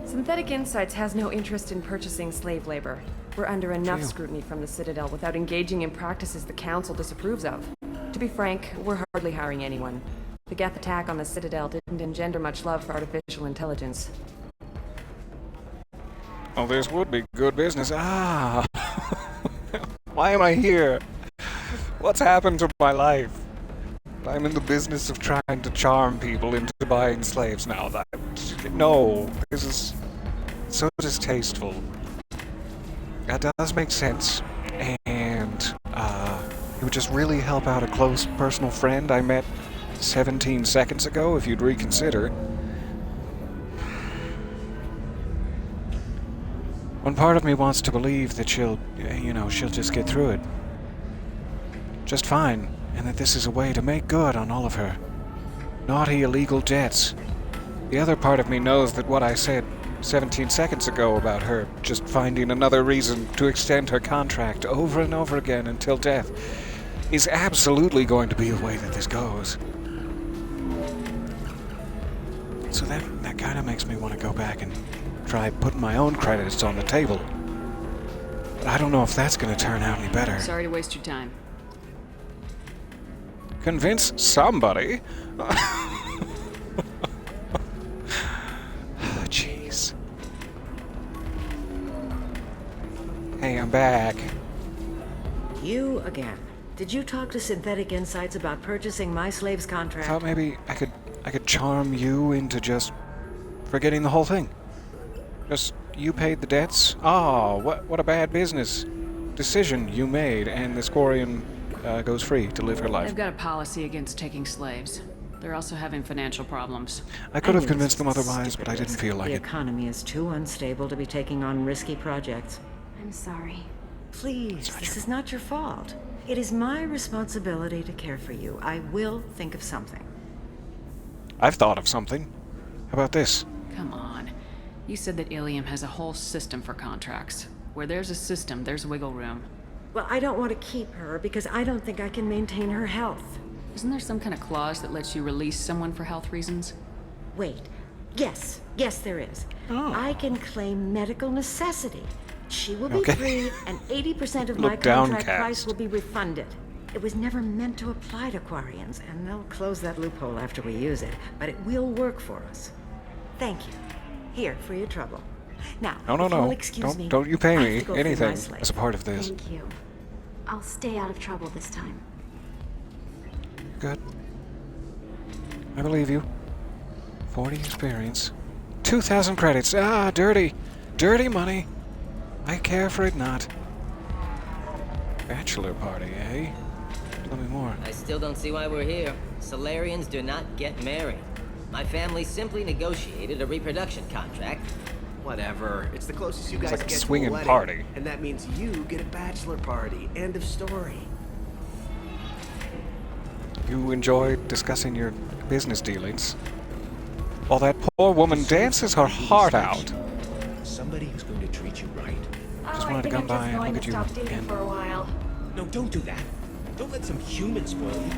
Synthetic Insights has no interest in purchasing slave labor. We're under enough scrutiny from the Citadel without engaging in practices the Council disapproves of. To be frank, we're hardly hiring anyone. The Geth attack on the Citadel didn't engender much love for artificial intelligence. Oh, this would be good business. Ah! Why am I here? What's happened to my life? I'm in the business of trying to charm people into buying slaves now. No, this is so distasteful. That does make sense. And, it would just really help out a close personal friend I met 17 seconds ago, if you'd reconsider. One part of me wants to believe that she'll just get through it just fine, and that this is a way to make good on all of her naughty illegal debts. The other part of me knows that what I said 17 seconds ago about her just finding another reason to extend her contract over and over again until death is absolutely going to be the way that this goes. So that kind of makes me want to go back and try putting my own credits on the table. But I don't know if that's going to turn out any better. Sorry to waste your time. Convince somebody? Jeez. Hey, I'm back. You again. Did you talk to Synthetic Insights about purchasing my slave's contract? I thought maybe I could charm you into just forgetting the whole thing. Just, you paid the debts? Oh, what a bad business decision you made, and this Quarian goes free to live her life. They've got a policy against taking slaves. They're also having financial problems. I could have convinced them otherwise, but I didn't feel like it. The economy is too unstable to be taking on risky projects. I'm sorry. Please, this is not your fault. It is my responsibility to care for you. I will think of something. I've thought of something. How about this? Come on. You said that Illium has a whole system for contracts. Where there's a system, there's wiggle room. Well, I don't want to keep her because I don't think I can maintain her health. Isn't there some kind of clause that lets you release someone for health reasons? Wait. Yes, there is. Oh. I can claim medical necessity. She will be free, and 80% of my Look contract downcast. price will be refunded. It was never meant to apply to Quarians, and they'll close that loophole after we use it, but it will work for us. Thank you. Here, for your trouble. Now, No. Excuse me, Don't you pay I have me to go feed anything my slave. as a part of this. Thank you. I'll stay out of trouble this time. Good. I believe you. 40 experience. 2,000 credits. Ah, dirty. Dirty money. I care for it not. Bachelor party, eh? Tell me more. I still don't see why we're here. Solarians do not get married. My family simply negotiated a reproduction contract. Whatever. It's the closest you guys like a get swinging to a wedding. party. And that means you get a bachelor party. End of story. You enjoyed discussing your business dealings, while that poor woman dances her heart out. Somebody who's going to treat you right. Just wanted to come by and look at you again. For a while. No, don't do that. Don't let some human spoil you.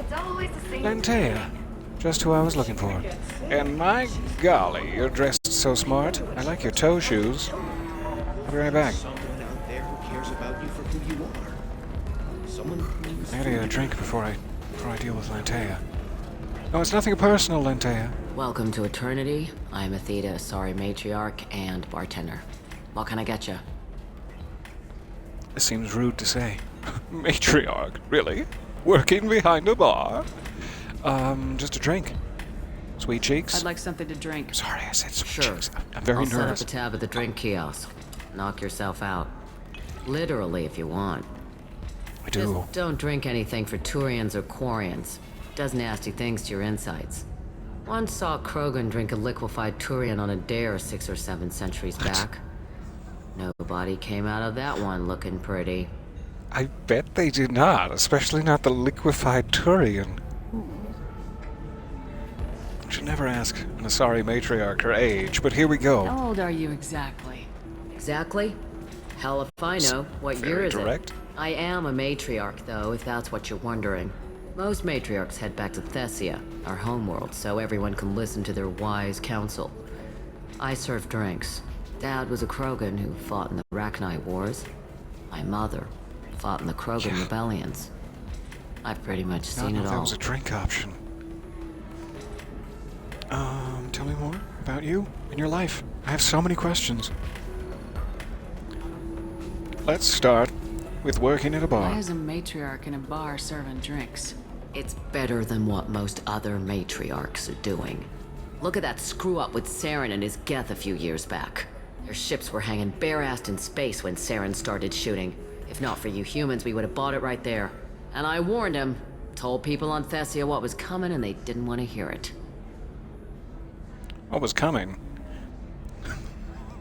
It's always the same. Lantea. Just who I was looking for. And my golly, you're dressed so smart. I like your toe shoes. I'll be right back. Someone out there who cares about you for who you are. Someone who's... I gotta get a drink before I deal with Lantea. No, it's nothing personal, Lantea. Welcome to Eternity. I'm Athena, sorry matriarch and bartender. What can I get you? This seems rude to say. Matriarch, really? Working behind a bar? Just a drink. Sweet cheeks? I'd like something to drink. Sorry, I said sweet Sure. cheeks. I'm very I'll nervous. set up a tab at the drink kiosk. Knock yourself out. Literally, if you want. I do. Just don't drink anything for Turians or Quarians. Does nasty things to your insides. Once saw Krogan drink a liquefied Turian on a dare 6 or 7 centuries back. Nobody came out of that one looking pretty. I bet they did not, especially not the liquefied Turian. Should never ask an Asari matriarch her age, but here we go. How old are you exactly? Exactly? Hell if I know. What year Very is direct. it? I am a matriarch, though, if that's what you're wondering. Most matriarchs head back to Thessia, our homeworld, so everyone can listen to their wise counsel. I serve drinks. Dad was a Krogan who fought in the Arachnite Wars. My mother fought in the Krogan rebellions. I've pretty much seen it all. That was a drink option. Tell me more about you and your life. I have so many questions. Let's start with working at a bar. Why is a matriarch in a bar serving drinks? It's better than what most other matriarchs are doing. Look at that screw-up with Saren and his Geth a few years back. Their ships were hanging bare-assed in space when Saren started shooting. If not for you humans, we would have bought it right there. And I warned him. Told people on Thessia what was coming and they didn't want to hear it. What was coming?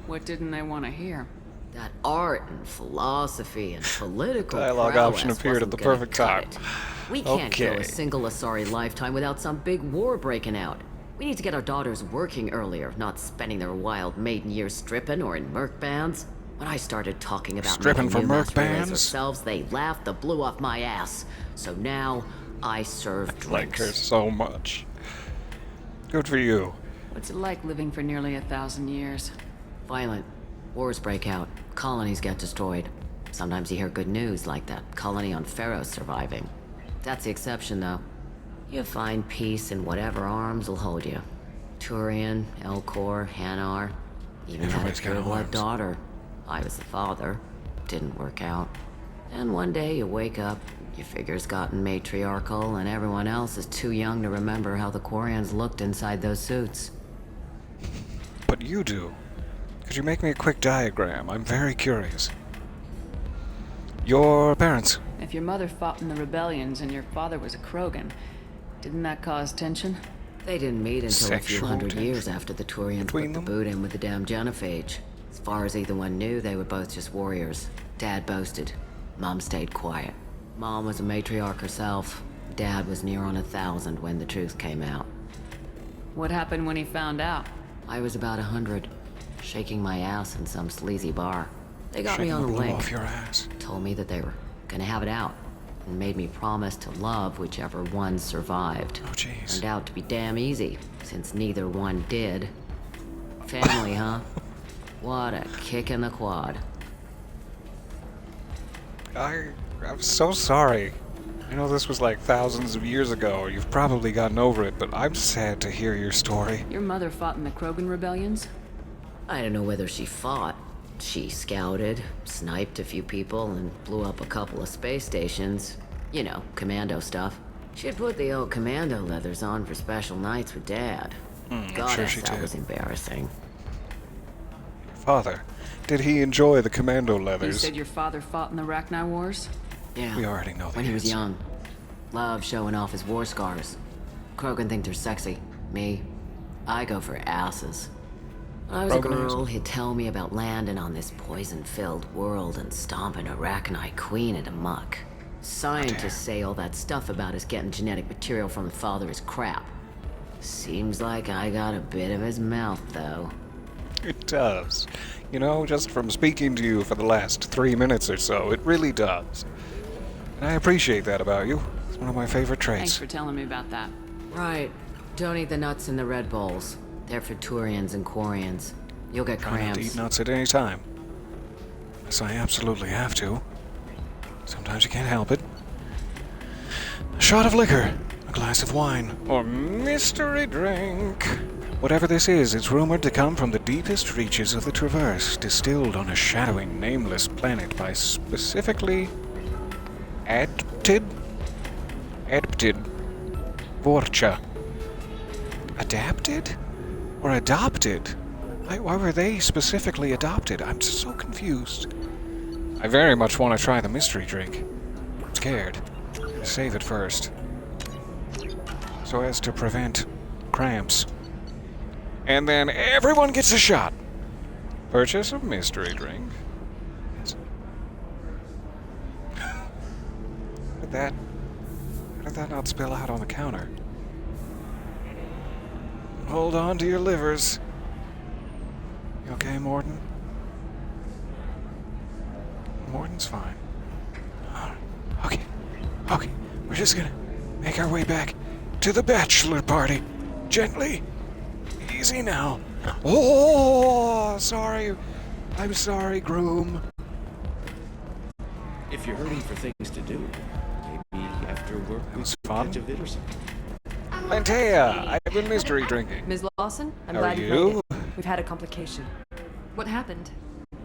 What didn't they want to hear? That art and philosophy and political Dialogue prowess option appeared at wasn't the gonna perfect cut time. it. We can't go Okay. a single Asari lifetime without some big war breaking out. We need to get our daughters working earlier, not spending their wild maiden years stripping or in merc bands. When I started talking about Stripping making for new merc master race bands? ourselves, they laughed the blue off my ass. So now I serve I like drinks. her so much. Good for you. What's it like living for nearly 1,000 years? Violent. Wars break out. Colonies get destroyed. Sometimes you hear good news, like that colony on Pharaoh surviving. That's the exception, though. You find peace in whatever arms will hold you. Turian, Elcor, Hanar. Even had a Everybody's got pure-blood arms. daughter. I was the father. Didn't work out. And one day you wake up, your figure's gotten matriarchal, and everyone else is too young to remember how the Quarians looked inside those suits. But you do. Could you make me a quick diagram? I'm very curious. Your parents. If your mother fought in the rebellions and your father was a Krogan, didn't that cause tension? They didn't meet until a few Sexual hundred tension years after the Turians between put the them? boot in with the damn Genophage. As far as either one knew, they were both just warriors. Dad boasted. Mom stayed quiet. Mom was a matriarch herself. Dad was near on 1,000 when the truth came out. What happened when he found out? I was about 100, shaking my ass in some sleazy bar. They got me Shaking on the the blue link. off your ass. Told me that they were gonna have it out, and made me promise to love whichever one survived. Oh, jeez. Turned out to be damn easy, since neither one did. Family, huh? What a kick in the quad. I'm so sorry. I know this was like thousands of years ago. You've probably gotten over it, but I'm sad to hear your story. Your mother fought in the Krogan rebellions? I don't know whether she fought. She scouted, sniped a few people, and blew up a couple of space stations. You know, commando stuff. She'd put the old commando leathers on for special nights with Dad. Goddess, that was embarrassing. Father, did he enjoy the commando leathers? You said your father fought in the Rachni Wars? Yeah. We already know that. When he was young. Loved showing off his war scars. Krogan think they're sexy. Me, I go for asses. When I was a girl, he'd tell me about landing on this poison-filled world and stomping a Rachni queen into muck. Scientists say all that stuff about us getting genetic material from the father is crap. Seems like I got a bit of his mouth, though. It does. You know, just from speaking to you for the last 3 minutes or so, it really does. And I appreciate that about you. It's one of my favorite traits. Thanks for telling me about that. Right. Don't eat the nuts in the Red Bowls. They're for Turians and Quarians. You'll get Try not to cramps. eat nuts at any time. Yes, I absolutely have to. Sometimes you can't help it. A shot of liquor, a glass of wine, or mystery drink. Whatever this is, it's rumored to come from the deepest reaches of the Traverse, distilled on a shadowing, nameless planet by specifically Adapted Vorcha. Adapted? Or adopted? Why were they specifically adopted? I'm so confused. I very much want to try the mystery drink. I'm scared. I'm gonna save it first, so as to prevent cramps. And then everyone gets a shot. Purchase a mystery drink. How did that not spill out on the counter? Hold on to your livers. You okay, Morden? Morden's fine. Okay. We're just gonna make our way back to the bachelor party. Gently. Easy now. Oh, sorry. I'm sorry, groom. If you're hurting for things to do, maybe after work we could catch a vid or something. Lantea, I've been mystery drinking. Ms. Lawson, I'm How glad are you you? made it. We've had a complication. What happened?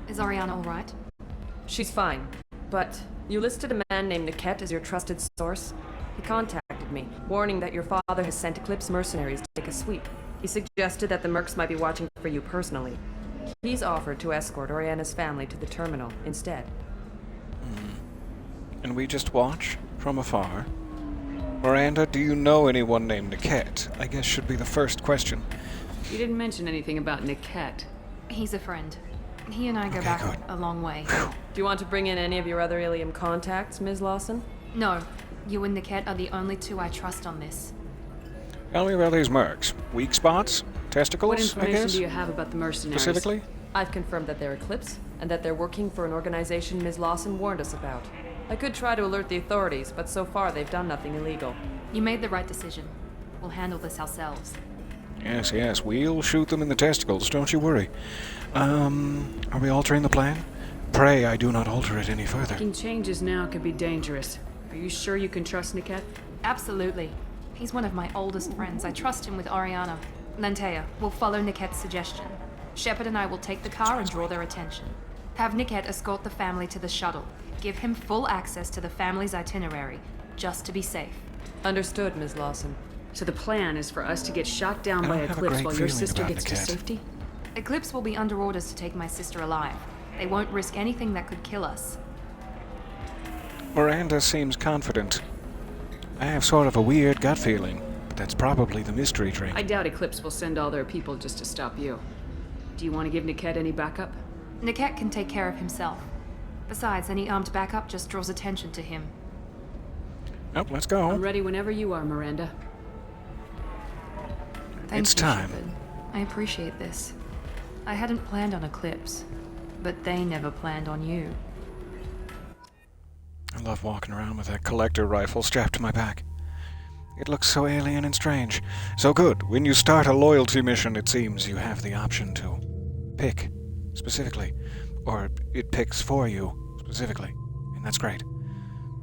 Is Ariana all right? She's fine, but you listed a man named Niket as your trusted source. He contacted me, warning that your father has sent Eclipse mercenaries to take a sweep. He suggested that the Mercs might be watching for you personally. He's offered to escort Oriana's family to the terminal instead. And we just watch from afar? Miranda, do you know anyone named Niket? I guess should be the first question. You didn't mention anything about Niket. He's a friend. He and I go back a long way. Do you want to bring in any of your other Illium contacts, Ms. Lawson? No. You and Niket are the only two I trust on this. Tell me about these mercs. Weak spots? Testicles, What I information guess? do you have about the mercenaries? Specifically? I've confirmed that they're Eclipse, and that they're working for an organization Ms. Lawson warned us about. I could try to alert the authorities, but so far they've done nothing illegal. You made the right decision. We'll handle this ourselves. Yes, we'll shoot them in the testicles, don't you worry. Are we altering the plan? Pray I do not alter it any further. Making changes now could be dangerous. Are you sure you can trust Niket? Absolutely. He's one of my oldest friends. I trust him with Ariana. Lantea, we'll follow Niket's suggestion. Shepard and I will take the car and draw their attention. Have Niket escort the family to the shuttle. Give him full access to the family's itinerary, just to be safe. Understood, Ms. Lawson. So the plan is for us to get shot down I by don't have a Eclipse great while your feeling sister about gets to Niket. safety? Eclipse will be under orders to take my sister alive. They won't risk anything that could kill us. Miranda seems confident. I have sort of a weird gut feeling, but that's probably the mystery drink. I doubt Eclipse will send all their people just to stop you. Do you want to give Niket any backup? Niket can take care of himself. Besides, any armed backup just draws attention to him. Oh, let's go. I'm ready whenever you are, Miranda. Thank It's you, time. Shepard. I appreciate this. I hadn't planned on Eclipse, but they never planned on you. I love walking around with that collector rifle strapped to my back. It looks so alien and strange. So good. When you start a loyalty mission, it seems you have the option to pick specifically, or it picks for you specifically, and that's great.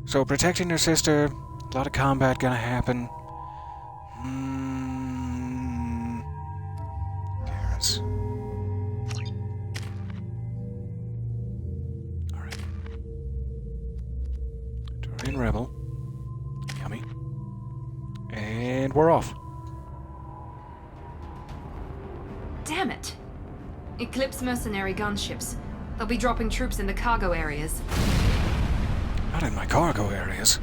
So protecting your sister, A lot of combat gonna happen. Garrus. Alright. Turian Rebel. Yummy. And we're off. Damn it! Eclipse mercenary gunships. They'll be dropping troops in the cargo areas. Not in my cargo areas.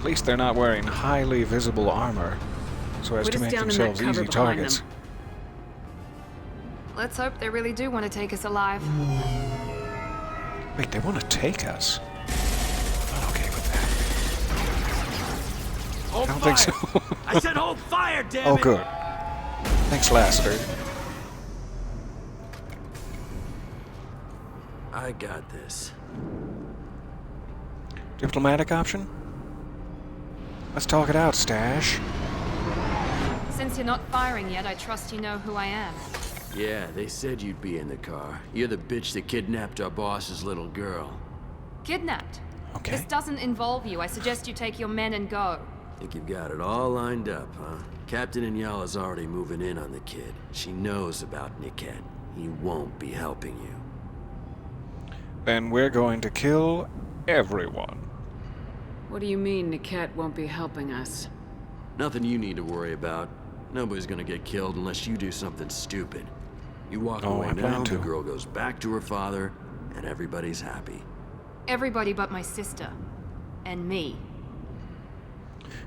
At least they're not wearing highly visible armor, so as to make themselves easy targets. Let's hope they really do want to take us alive. Wait, they want to take us? I'm not okay with that. Hold I don't fire. think so. I said hold fire, damn Oh, it! good. Thanks, Lassiter. I got this. Diplomatic option? Let's talk it out, Stash. Since you're not firing yet, I trust you know who I am. Yeah, they said you'd be in the car. You're the bitch that kidnapped our boss's little girl. Kidnapped? Okay. This doesn't involve you. I suggest you take your men and go. Think you've got it all lined up, huh? Captain Inyala's already moving in on the kid. She knows about Niket. He won't be helping you. Then we're going to kill everyone. What do you mean Niket won't be helping us? Nothing you need to worry about. Nobody's gonna get killed unless you do something stupid. You walk away now, the girl goes back to her father, and everybody's happy. Everybody but my sister. And me.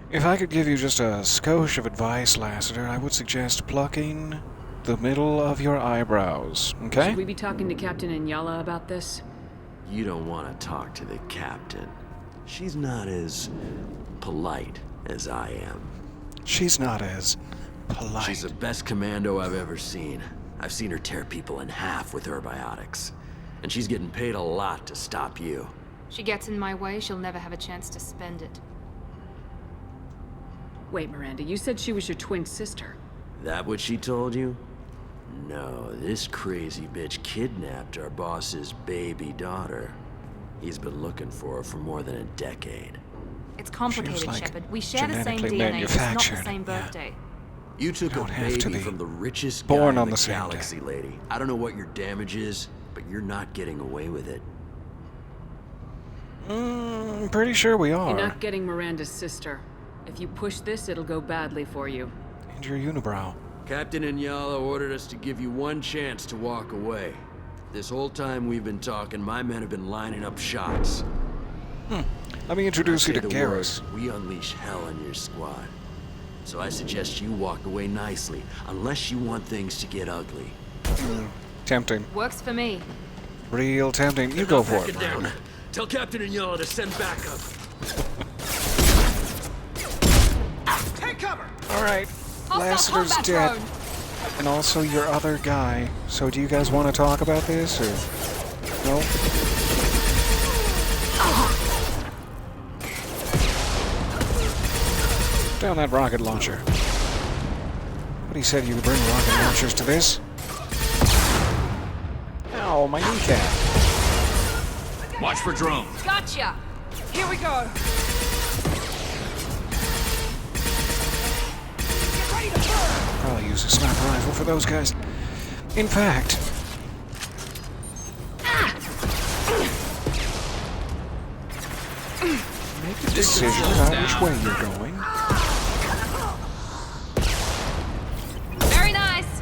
If I could give you just a skosh of advice, Lassiter, I would suggest plucking the middle of your eyebrows, okay? Should we be talking to Captain Inyala about this? You don't want to talk to the captain. She's not as polite as I am. She's not as polite. She's the best commando I've ever seen. I've seen her tear people in half with her biotics. And she's getting paid a lot to stop you. She gets in my way, she'll never have a chance to spend it. Wait, Miranda, you said she was your twin sister. That what she told you? No, this crazy bitch kidnapped our boss's baby daughter. He's been looking for her for more than a decade. It's complicated, like Shepard. We share the same genetically DNA, just not the manufactured, same birthday. You took a have to baby be from the richest born guy on in the the same galaxy, day. lady. I don't know what your damage is, but you're not getting away with it. I'm pretty sure we are. You're not getting Miranda's sister. If you push this, it'll go badly for you. And your unibrow. Captain Inyala ordered us to give you one chance to walk away. This whole time we've been talking, my men have been lining up shots. Let me introduce you to Say the Garrus. word, we unleash hell in your squad. So I suggest you walk away nicely, unless you want things to get ugly. Tempting. Works for me. Real tempting. You go for it, down. Miranda. Tell Captain Inyala to send backup. Take cover! Alright. Lassiter's dead. And also your other guy. So do you guys want to talk about this, or... No? Down that rocket launcher. But he said you could bring rocket launchers to this? Ow, my kneecap. Watch for drones. Gotcha! Here we go! Probably use a sniper rifle for those guys. In fact... Make a decision about which way you're going. Very nice!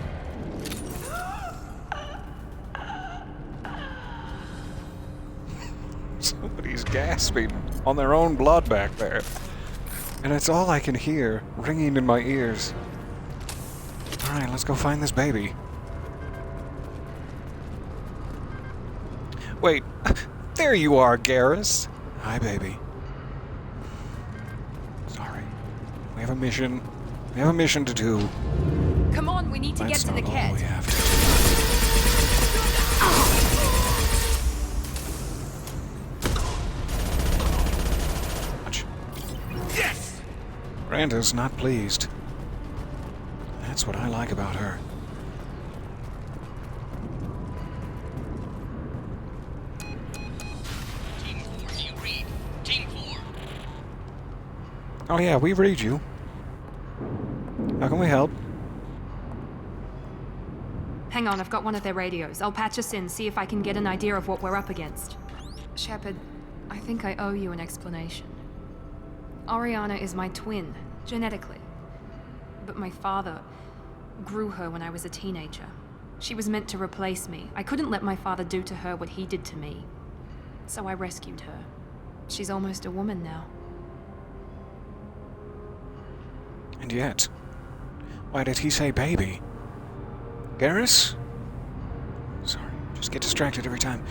Somebody's gasping on their own blood back there. And it's all I can hear, ringing in my ears. Alright, let's go find this baby. Wait, there you are, Garrus. Hi, baby. Sorry. We have a mission. We have a mission to do. Come on, we need to get to the That's not all we kid. have to Miranda's not pleased. That's what I like about her. Team 4, do you read? Team 4. Oh yeah, we read you. How can we help? Hang on, I've got one of their radios. I'll patch us in, see if I can get an idea of what we're up against. Shepard, I think I owe you an explanation. Oriana is my twin, genetically. But my father grew her when I was a teenager. She was meant to replace me. I couldn't let my father do to her what he did to me. So I rescued her. She's almost a woman now. And yet, why did he say baby? Garrus? Sorry, just get distracted every time.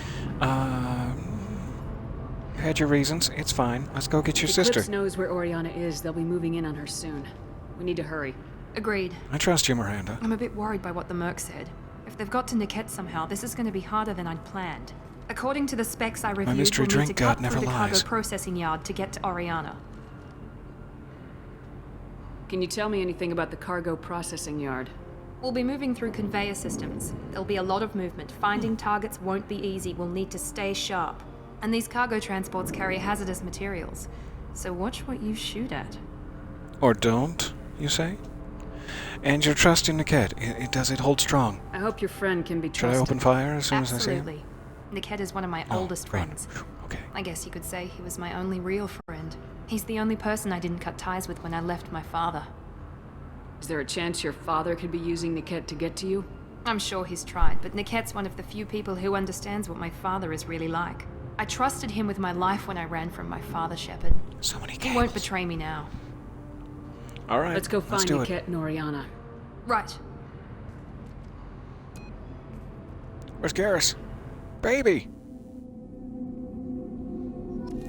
You had your reasons. It's fine. Let's go get your sister. Eclipse knows where Oriana is. They'll be moving in on her soon. We need to hurry. Agreed. I trust you, Miranda. I'm a bit worried by what the Merc said. If they've got to Niket somehow, this is going to be harder than I'd planned. According to the specs I reviewed, mystery we'll need to drink god cut never through the cargo lies. processing yard to get to Oriana. Can you tell me anything about the cargo processing yard? We'll be moving through conveyor systems. There'll be a lot of movement. Finding targets won't be easy. We'll need to stay sharp. And these cargo transports carry hazardous materials. So watch what you shoot at. Or don't, you say? And your trust in Niket, does it hold strong? I hope your friend can be Should trusted. I open fire as soon as I see him? Absolutely. Niket is one of my oldest friends. Okay. I guess you could say he was my only real friend. He's the only person I didn't cut ties with when I left my father. Is there a chance your father could be using Niket to get to you? I'm sure he's tried, but Niket's one of the few people who understands what my father is really like. I trusted him with my life when I ran from my father, Shepard. So many He won't betray me now. All right, Let's go find do it. Niket and Oriana. Right. Where's Garrus? Baby!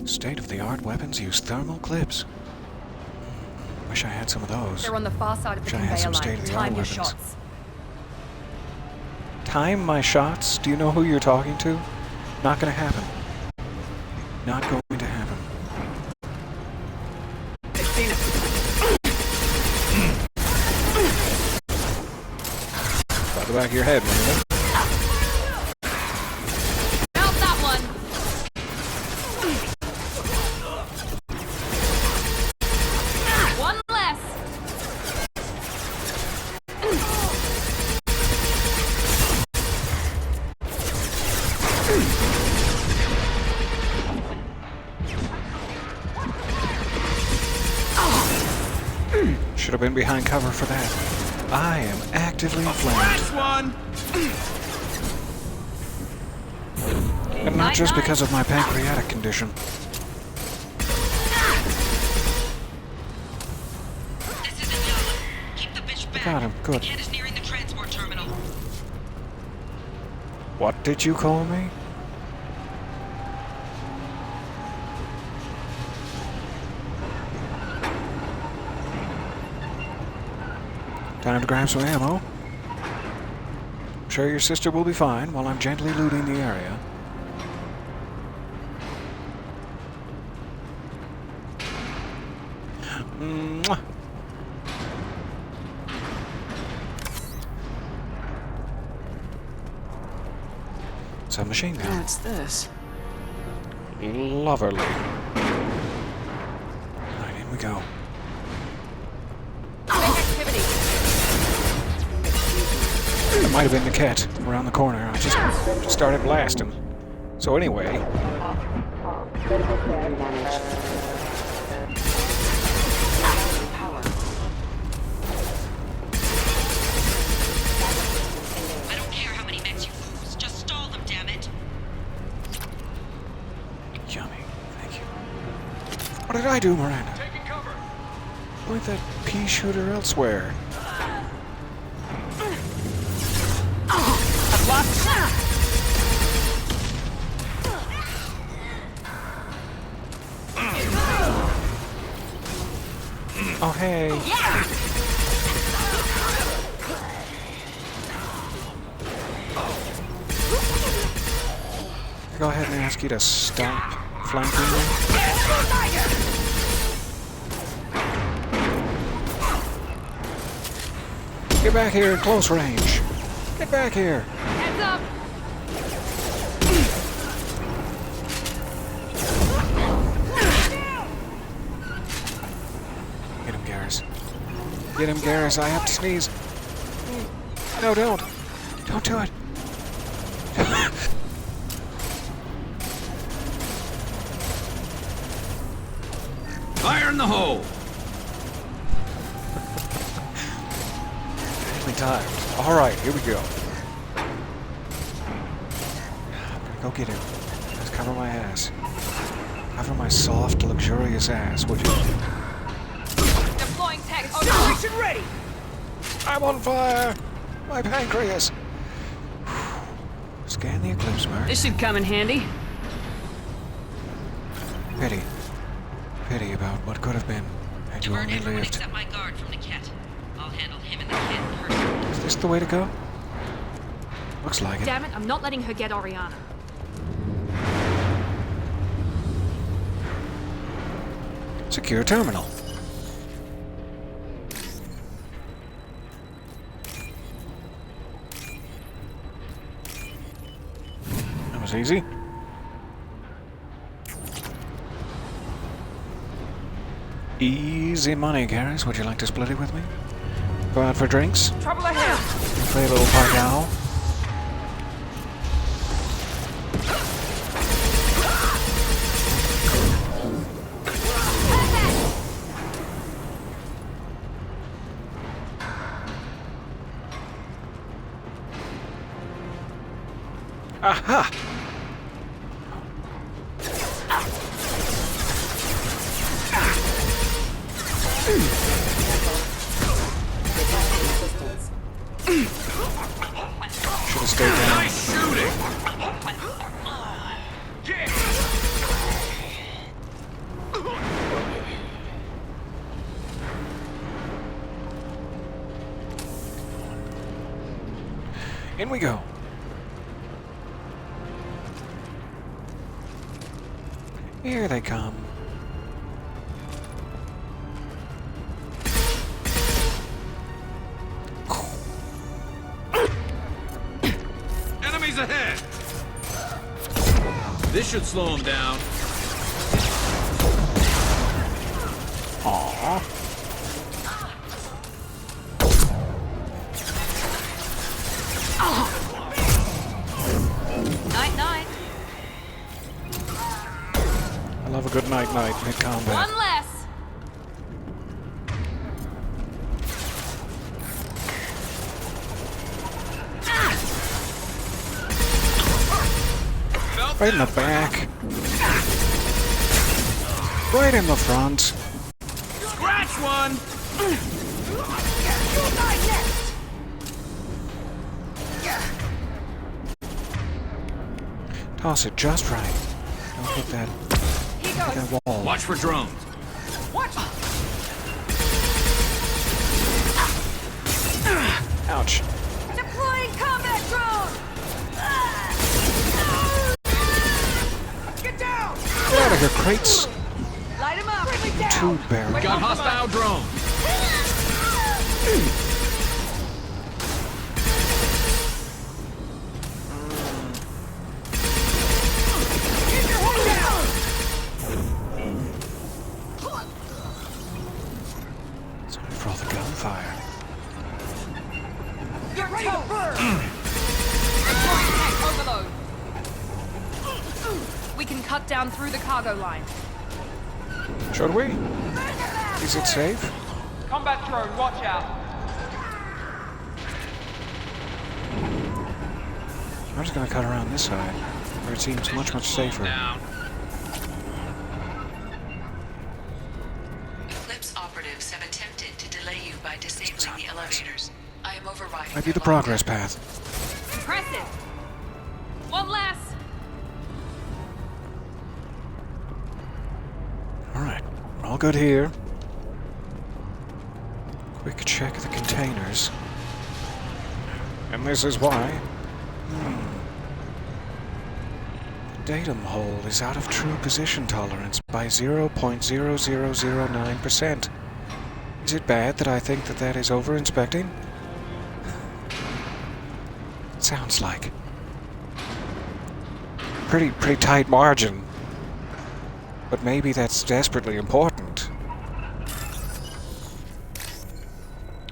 State-of-the-art weapons use thermal clips. Wish I had some of those. They're on the far side of the Wish I had some conveyor line. state-of-the-art Time your weapons. shots. Time my shots? Do you know who you're talking to? Not gonna happen. Not going to happen. By the back of your head, Miranda. Out that one! One less! Should have been behind cover for that. I am actively flamed. One! And not just because of my pancreatic condition. This is Illium. Keep the bitch back. Got him, good. The kid is nearing the transport terminal. What did you call me? Time to grab some ammo. I'm sure your sister will be fine while I'm gently looting the area. Mwah. It's a machine gun. What's this? Loverly. Alright, in we go. It might have been the cat around the corner. I just started blasting. So anyway. I don't care how many mechs you lose. Just stall them, damn it. Yummy. Thank you. What did I do, Miranda? Point that pea shooter elsewhere. I've lost. Oh, hey. Go ahead and ask you to stop flanking me. Get back here at close range. Get back here. Heads up! Get him, Garrus. Get him, Garrus. I have to sneeze. No, don't. Don't do it. Fire in the hole! Timed. Alright, here we go. I'm gonna go get him. Just cover my ass. Cover my soft, luxurious ass, would you? Deploying tech. Acceleration ready! I'm on fire! My pancreas! Scan the eclipse mark. This should come in handy. Pity. Pity about what could have been had you only lived. Except my guard from the cat. I'll handle him and the kid personally. Is this the way to go? Looks like it. Damn it, I'm not letting her get Oriana. Secure terminal. That was easy. Easy money, Garrus. Would you like to split it with me? Go out for drinks? Trouble ahead! Play a little park owl? Aha! Should have stayed down. Nice shooting! In we go. Here they come. Enemies ahead! This should slow them down. Aww. Night-night. I love a good night-night mid-combat. One less. Right in the back. Right in the front. Scratch one! Toss it just right. Don't hit that wall. Watch for drones. Ouch. Deploying combat drone! Get down! Get out of here, crates. Light him up! Bring me down! Two barrels. Got hostile drone. Keep your head down! Sorry for all the gunfire. You're ready to burn! Deploying tech overload. We can cut down through the cargo line. Should we? Is it safe? Combat drone, watch out! I'm just gonna cut around this side, where it seems much safer. Down. Eclipse operatives have attempted to delay you by disabling the elevators. I am overriding. Might be the progress path. Impressive. One less. Alright, we're all good here. Quick check of the containers. And this is why. The datum hole is out of true position tolerance by 0.0009%. Is it bad that I think that is over-inspecting? sounds like. Pretty tight margin. But maybe that's desperately important.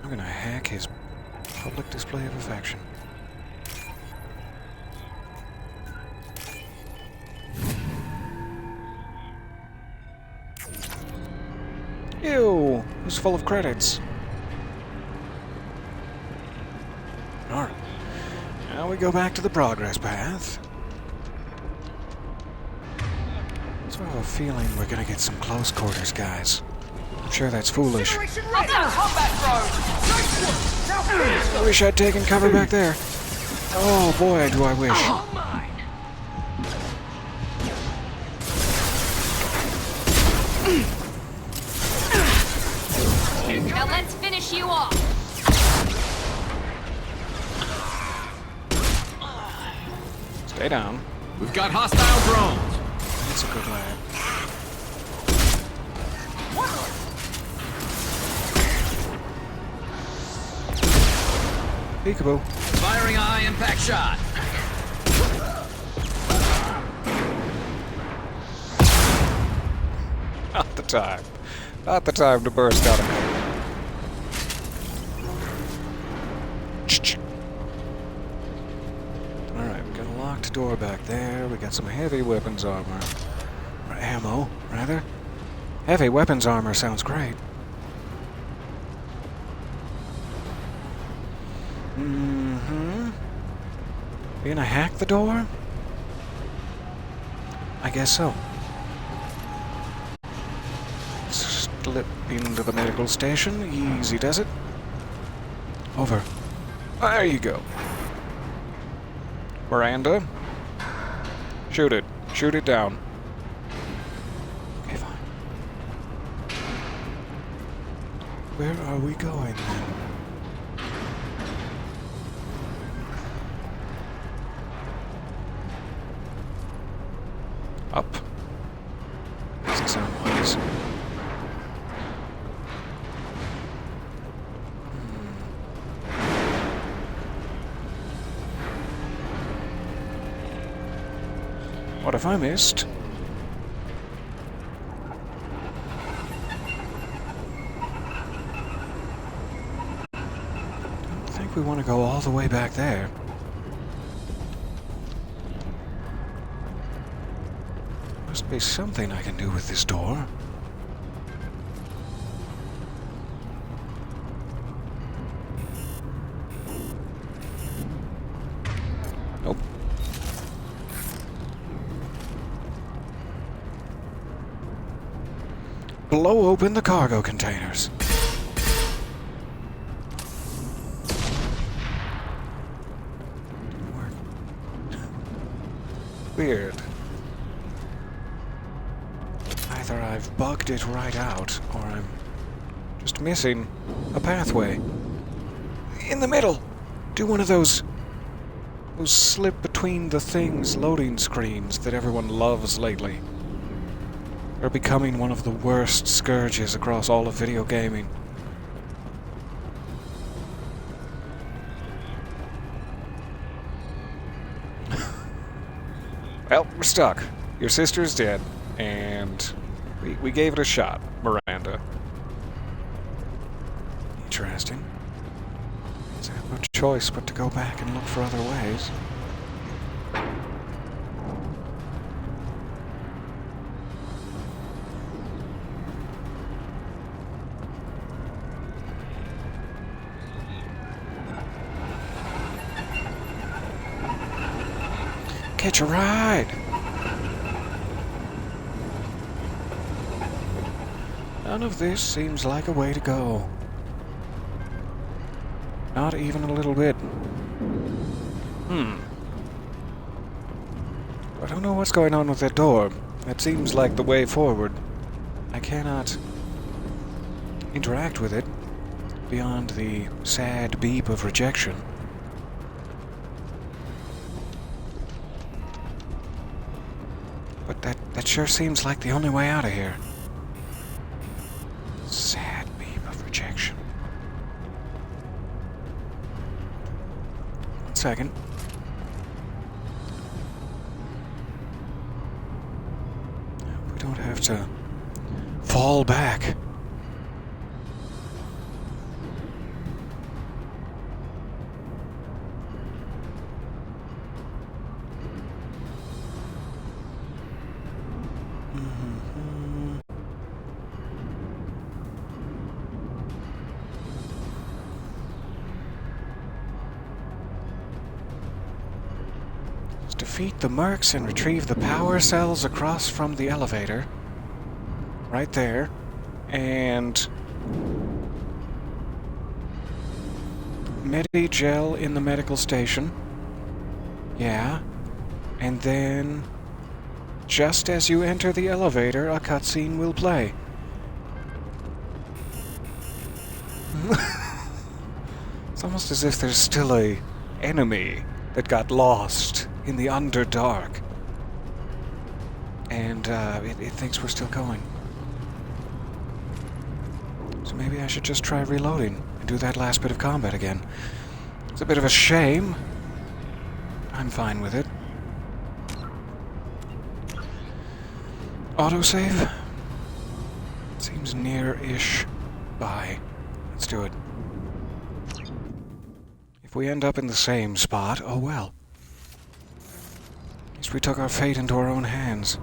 I'm gonna hack his public display of affection. Ew, it was full of credits. Alright, now we go back to the progress path. So I have a feeling we're gonna get some close quarters, guys. I'm sure that's foolish. I wish I'd taken cover back there. Oh boy, do I wish. Now let's finish you off. Stay down. We've got hostile drones. That's a good lad. Peekaboo. Firing a high-impact shot. Not the time. Not the time to burst out of it. Alright, we got a locked door back there. We got some heavy weapons armor. Or ammo, rather. Heavy weapons armor sounds great. Mm-hmm. You gonna hack the door? I guess so. Slip into the medical station. Easy does it. Over. There you go. Miranda. Shoot it. Shoot it down. Okay, fine. Where are we going then? Up. Doesn't sound wise. What have I missed? I don't think we want to go all the way back there. Must be something I can do with this door. Nope. Blow open the cargo containers. Didn't work. Weird. Either I've bugged it right out, or I'm just missing a pathway. In the middle! Do one of those slip between the things loading screens that everyone loves lately. Are becoming one of the worst scourges across all of video gaming. Well, we're stuck. Your sister's dead, and we gave it a shot, Miranda. Interesting. So I have no choice but to go back and look for other ways. Catch a ride! None of this seems like a way to go. Not even a little bit. I don't know what's going on with that door. That seems like the way forward. I cannot interact with it beyond the sad beep of rejection. But that sure seems like the only way out of here. Sad beep of rejection. 1 second. don't have to fall back. Defeat the mercs and retrieve the power cells across from the elevator. Right there. And Medi-gel in the medical station. Yeah. And then, just as you enter the elevator, a cutscene will play. It's almost as if there's still a enemy that got lost in the Underdark. And it thinks we're still going. So maybe I should just try reloading and do that last bit of combat again. It's a bit of a shame. I'm fine with it. Autosave? Seems near-ish by. Let's do it. If we end up in the same spot, oh well. At least we took our fate into our own hands.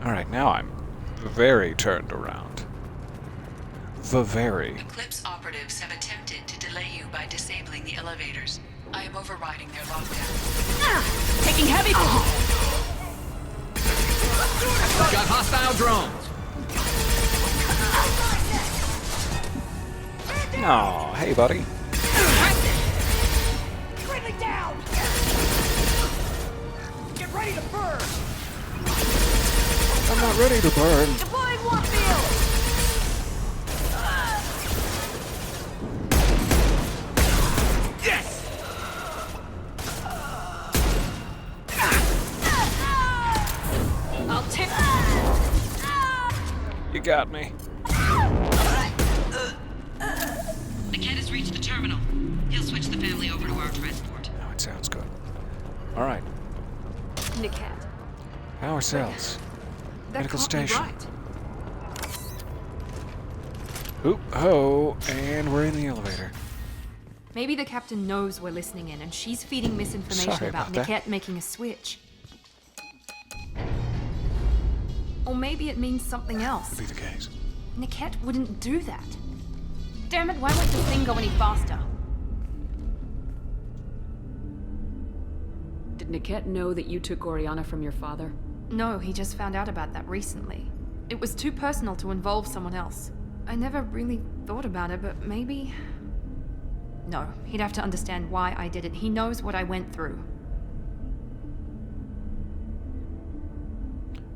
Alright, now I'm very turned around. Very. Eclipse operatives have attempted to delay you by disabling the elevators. I am overriding their lockdown. Taking heavy... Got hostile drones! Oh, hey, buddy. Quickly down! Get ready to burn! I'm not ready to burn. Deploying Warfield! Yes! I'll take... You got me. The kid has reached the terminal. He'll switch the family over to our transport. Now it sounds good. Alright. Niket. Power cells. Medical station. Right. Oop, ho, and we're in the elevator. Maybe the captain knows we're listening in, and she's feeding misinformation Sorry about about that. Niket making a switch. Or maybe it means something else. Could be the case. Niket wouldn't do that. Damn it, why won't this thing go any faster? Did Niket know that you took Oriana from your father? No, he just found out about that recently. It was too personal to involve someone else. I never really thought about it, but maybe... No, he'd have to understand why I did it. He knows what I went through.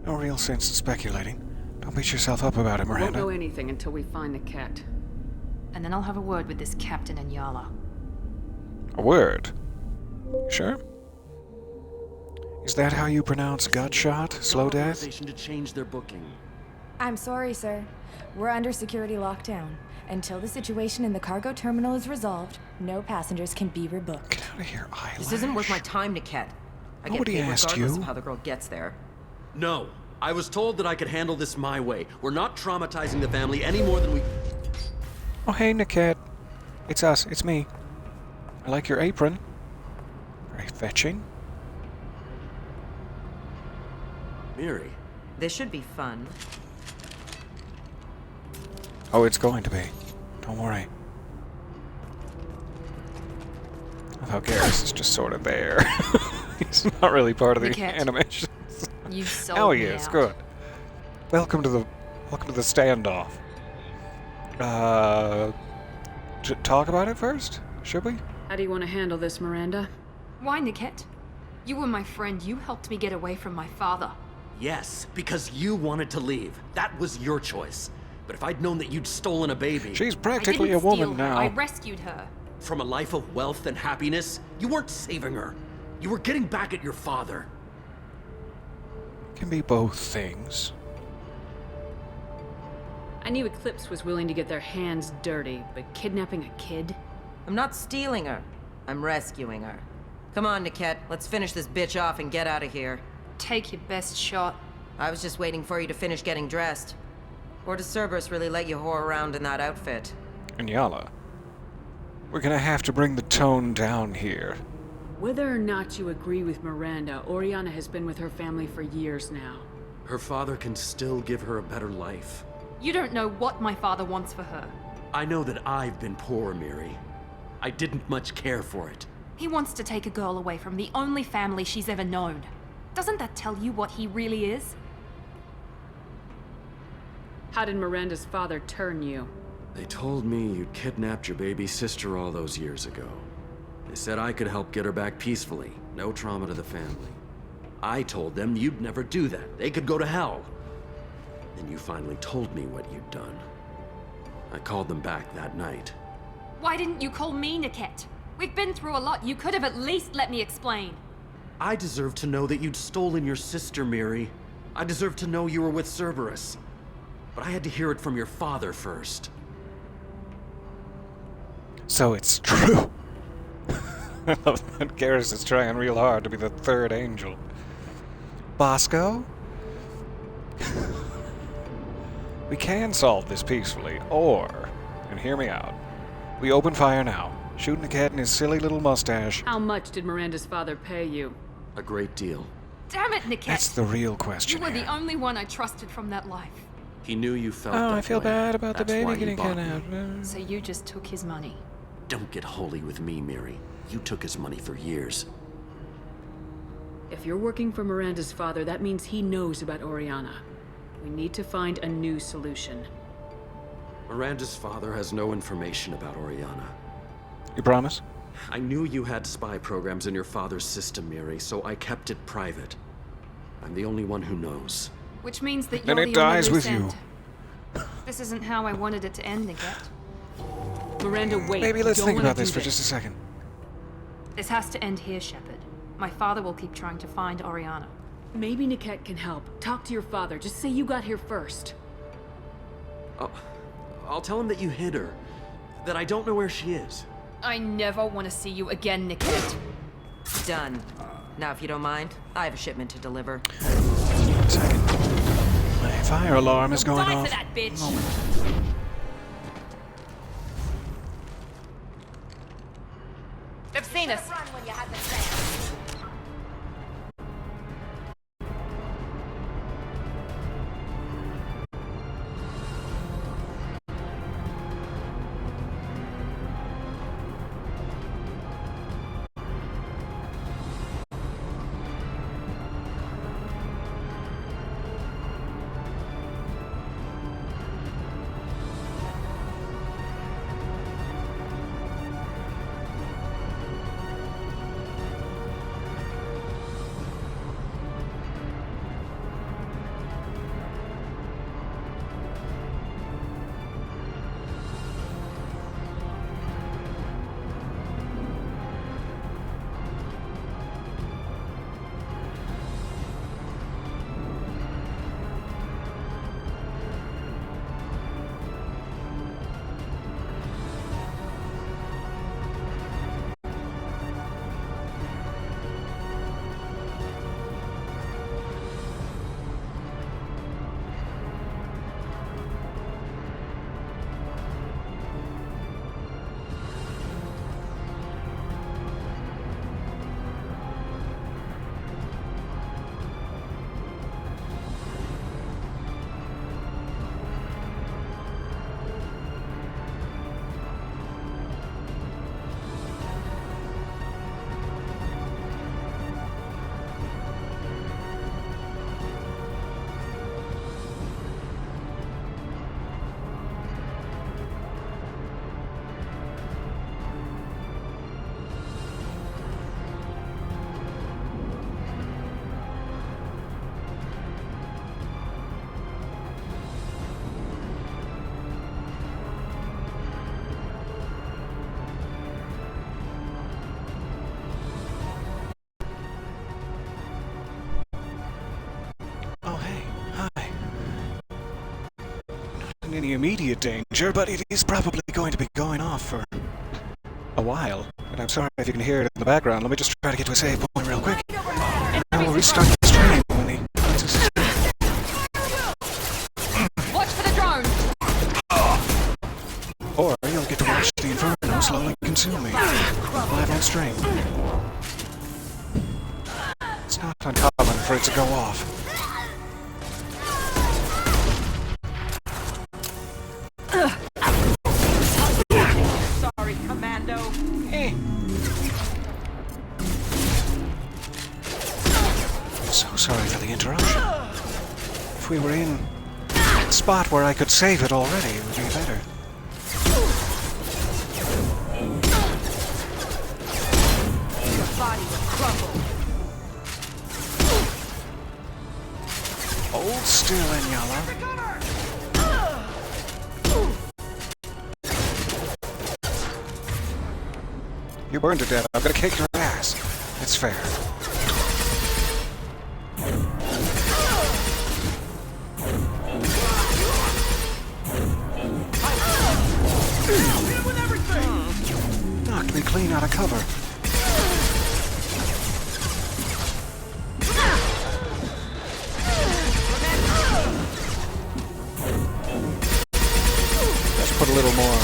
No real sense in speculating. Don't beat yourself up about it, We won't Miranda. know anything until we find Niket. And then I'll have a word with this captain and Yala. A word? Sure? Is that how you pronounce gut shot? Slow death? To change their booking. I'm sorry, sir. We're under security lockdown. Until the situation in the cargo terminal is resolved, no passengers can be rebooked. Get out of here, Eyelash. This isn't worth my time, Niket. I get Nobody paid asked regardless you. of how the girl gets there. No, I was told that I could handle this my way. We're not traumatizing the family any more than we... Oh, hey, Niket. It's us. It's me. I like your apron. Very fetching. Miri. This should be fun. Oh, it's going to be. Don't worry. I thought Garrus is just sort of there. He's not really part of the Niket. animations. You sold Oh, me yes, out. good. Welcome to the standoff. Talk about it first, should we? How do you want to handle this, Miranda? Why, Niket? You were my friend. You helped me get away from my father. Yes, because you wanted to leave. That was your choice. But if I'd known that you'd stolen a baby... She's I practically didn't a woman steal her. now. I rescued her. From a life of wealth and happiness, you weren't saving her. You were getting back at your father. Can be both things. I knew Eclipse was willing to get their hands dirty, but kidnapping a kid? I'm not stealing her. I'm rescuing her. Come on, Niket. Let's finish this bitch off and get out of here. Take your best shot. I was just waiting for you to finish getting dressed. Or does Cerberus really let you whore around in that outfit? And Yala, we're gonna have to bring the tone down here. Whether or not you agree with Miranda, Oriana has been with her family for years now. Her father can still give her a better life. You don't know what my father wants for her. I know that I've been poor, Miri. I didn't much care for it. He wants to take a girl away from the only family she's ever known. Doesn't that tell you what he really is? How did Miranda's father turn you? They told me you'd kidnapped your baby sister all those years ago. They said I could help get her back peacefully. No trauma to the family. I told them you'd never do that. They could go to hell. Then you finally told me what you'd done. I called them back that night. Why didn't you call me, Niket? We've been through a lot. You could have at least let me explain. I deserve to know that you'd stolen your sister, Miri. I deserve to know you were with Cerberus. But I had to hear it from your father first. So it's true. I love that Garrus is trying real hard to be the third angel. Bosco? We can solve this peacefully, or, and hear me out, we open fire now, shooting the cat in his silly little mustache. How much did Miranda's father pay you? A great deal. Damn it, Niket! That's the real question. You were here. the only one I trusted from that life. He knew you felt Oh, that I feel way. bad about That's the baby why he getting bought me. kidnapped. So you just took his money. Don't get holy with me, Miri. You took his money for years. If you're working for Miranda's father, that means he knows about Oriana. We need to find a new solution. Miranda's father has no information about Oriana. You promise? I knew you had spy programs in your father's system, Miri, so I kept it private. I'm the only one who knows. Which means that Then you're it the only dies loose with you. end. This isn't how I wanted it to end, Niket. Miranda, wait. Maybe let's Don't think wanna about this do for just a second. This has to end here, Shepard. My father will keep trying to find Oriana. Maybe Niket can help. Talk to your father. Just say you got here first. I'll tell him that you hid her. That I don't know where she is. I never want to see you again, Niket. Done. Now, if you don't mind, I have a shipment to deliver. One second. My fire alarm is going Die off. for that, bitch! They've seen us. In any immediate danger, but it is probably going to be going off for a while. And I'm sorry if you can hear it in the background. Let me just try to get to a save point real quick. And I will restart the stream when he gets us. for it to go off. Sorry, Commando. So sorry for the interruption. If we were in a spot where I could save it already, it would be better. Your body will crumble. Hold still, Inyala. You burned to death. I'm gonna kick your ass. It's fair. Knocked me clean out of cover. Let's put a little more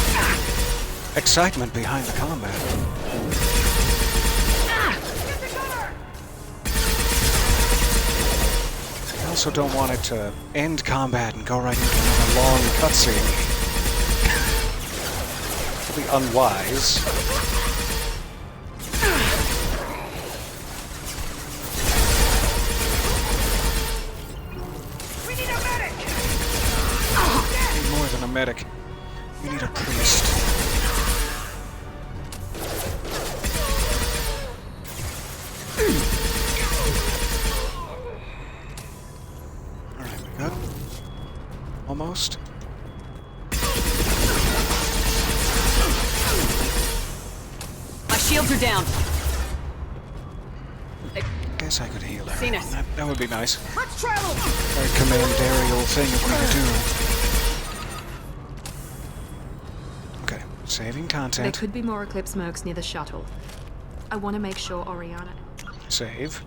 excitement behind the combat. I also don't want it to end combat and go right into another long cutscene. It'll be unwise. We need a medic! We need more than a medic. We need a priest. Alright, we got him. Almost. My shields are down. Guess I could heal her. Seen us. That would be nice. Let's travel! Very commandarial thing of me to do. Okay, saving There content. could be more Eclipse mercs near the shuttle. I want to make sure Oriana... Save.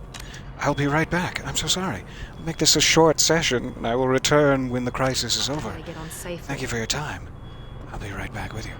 I'll be right back. I'm so sorry. I'll make this a short session, and I will return when the crisis is over. Get on safely. Thank you for your time. I'll be right back with you.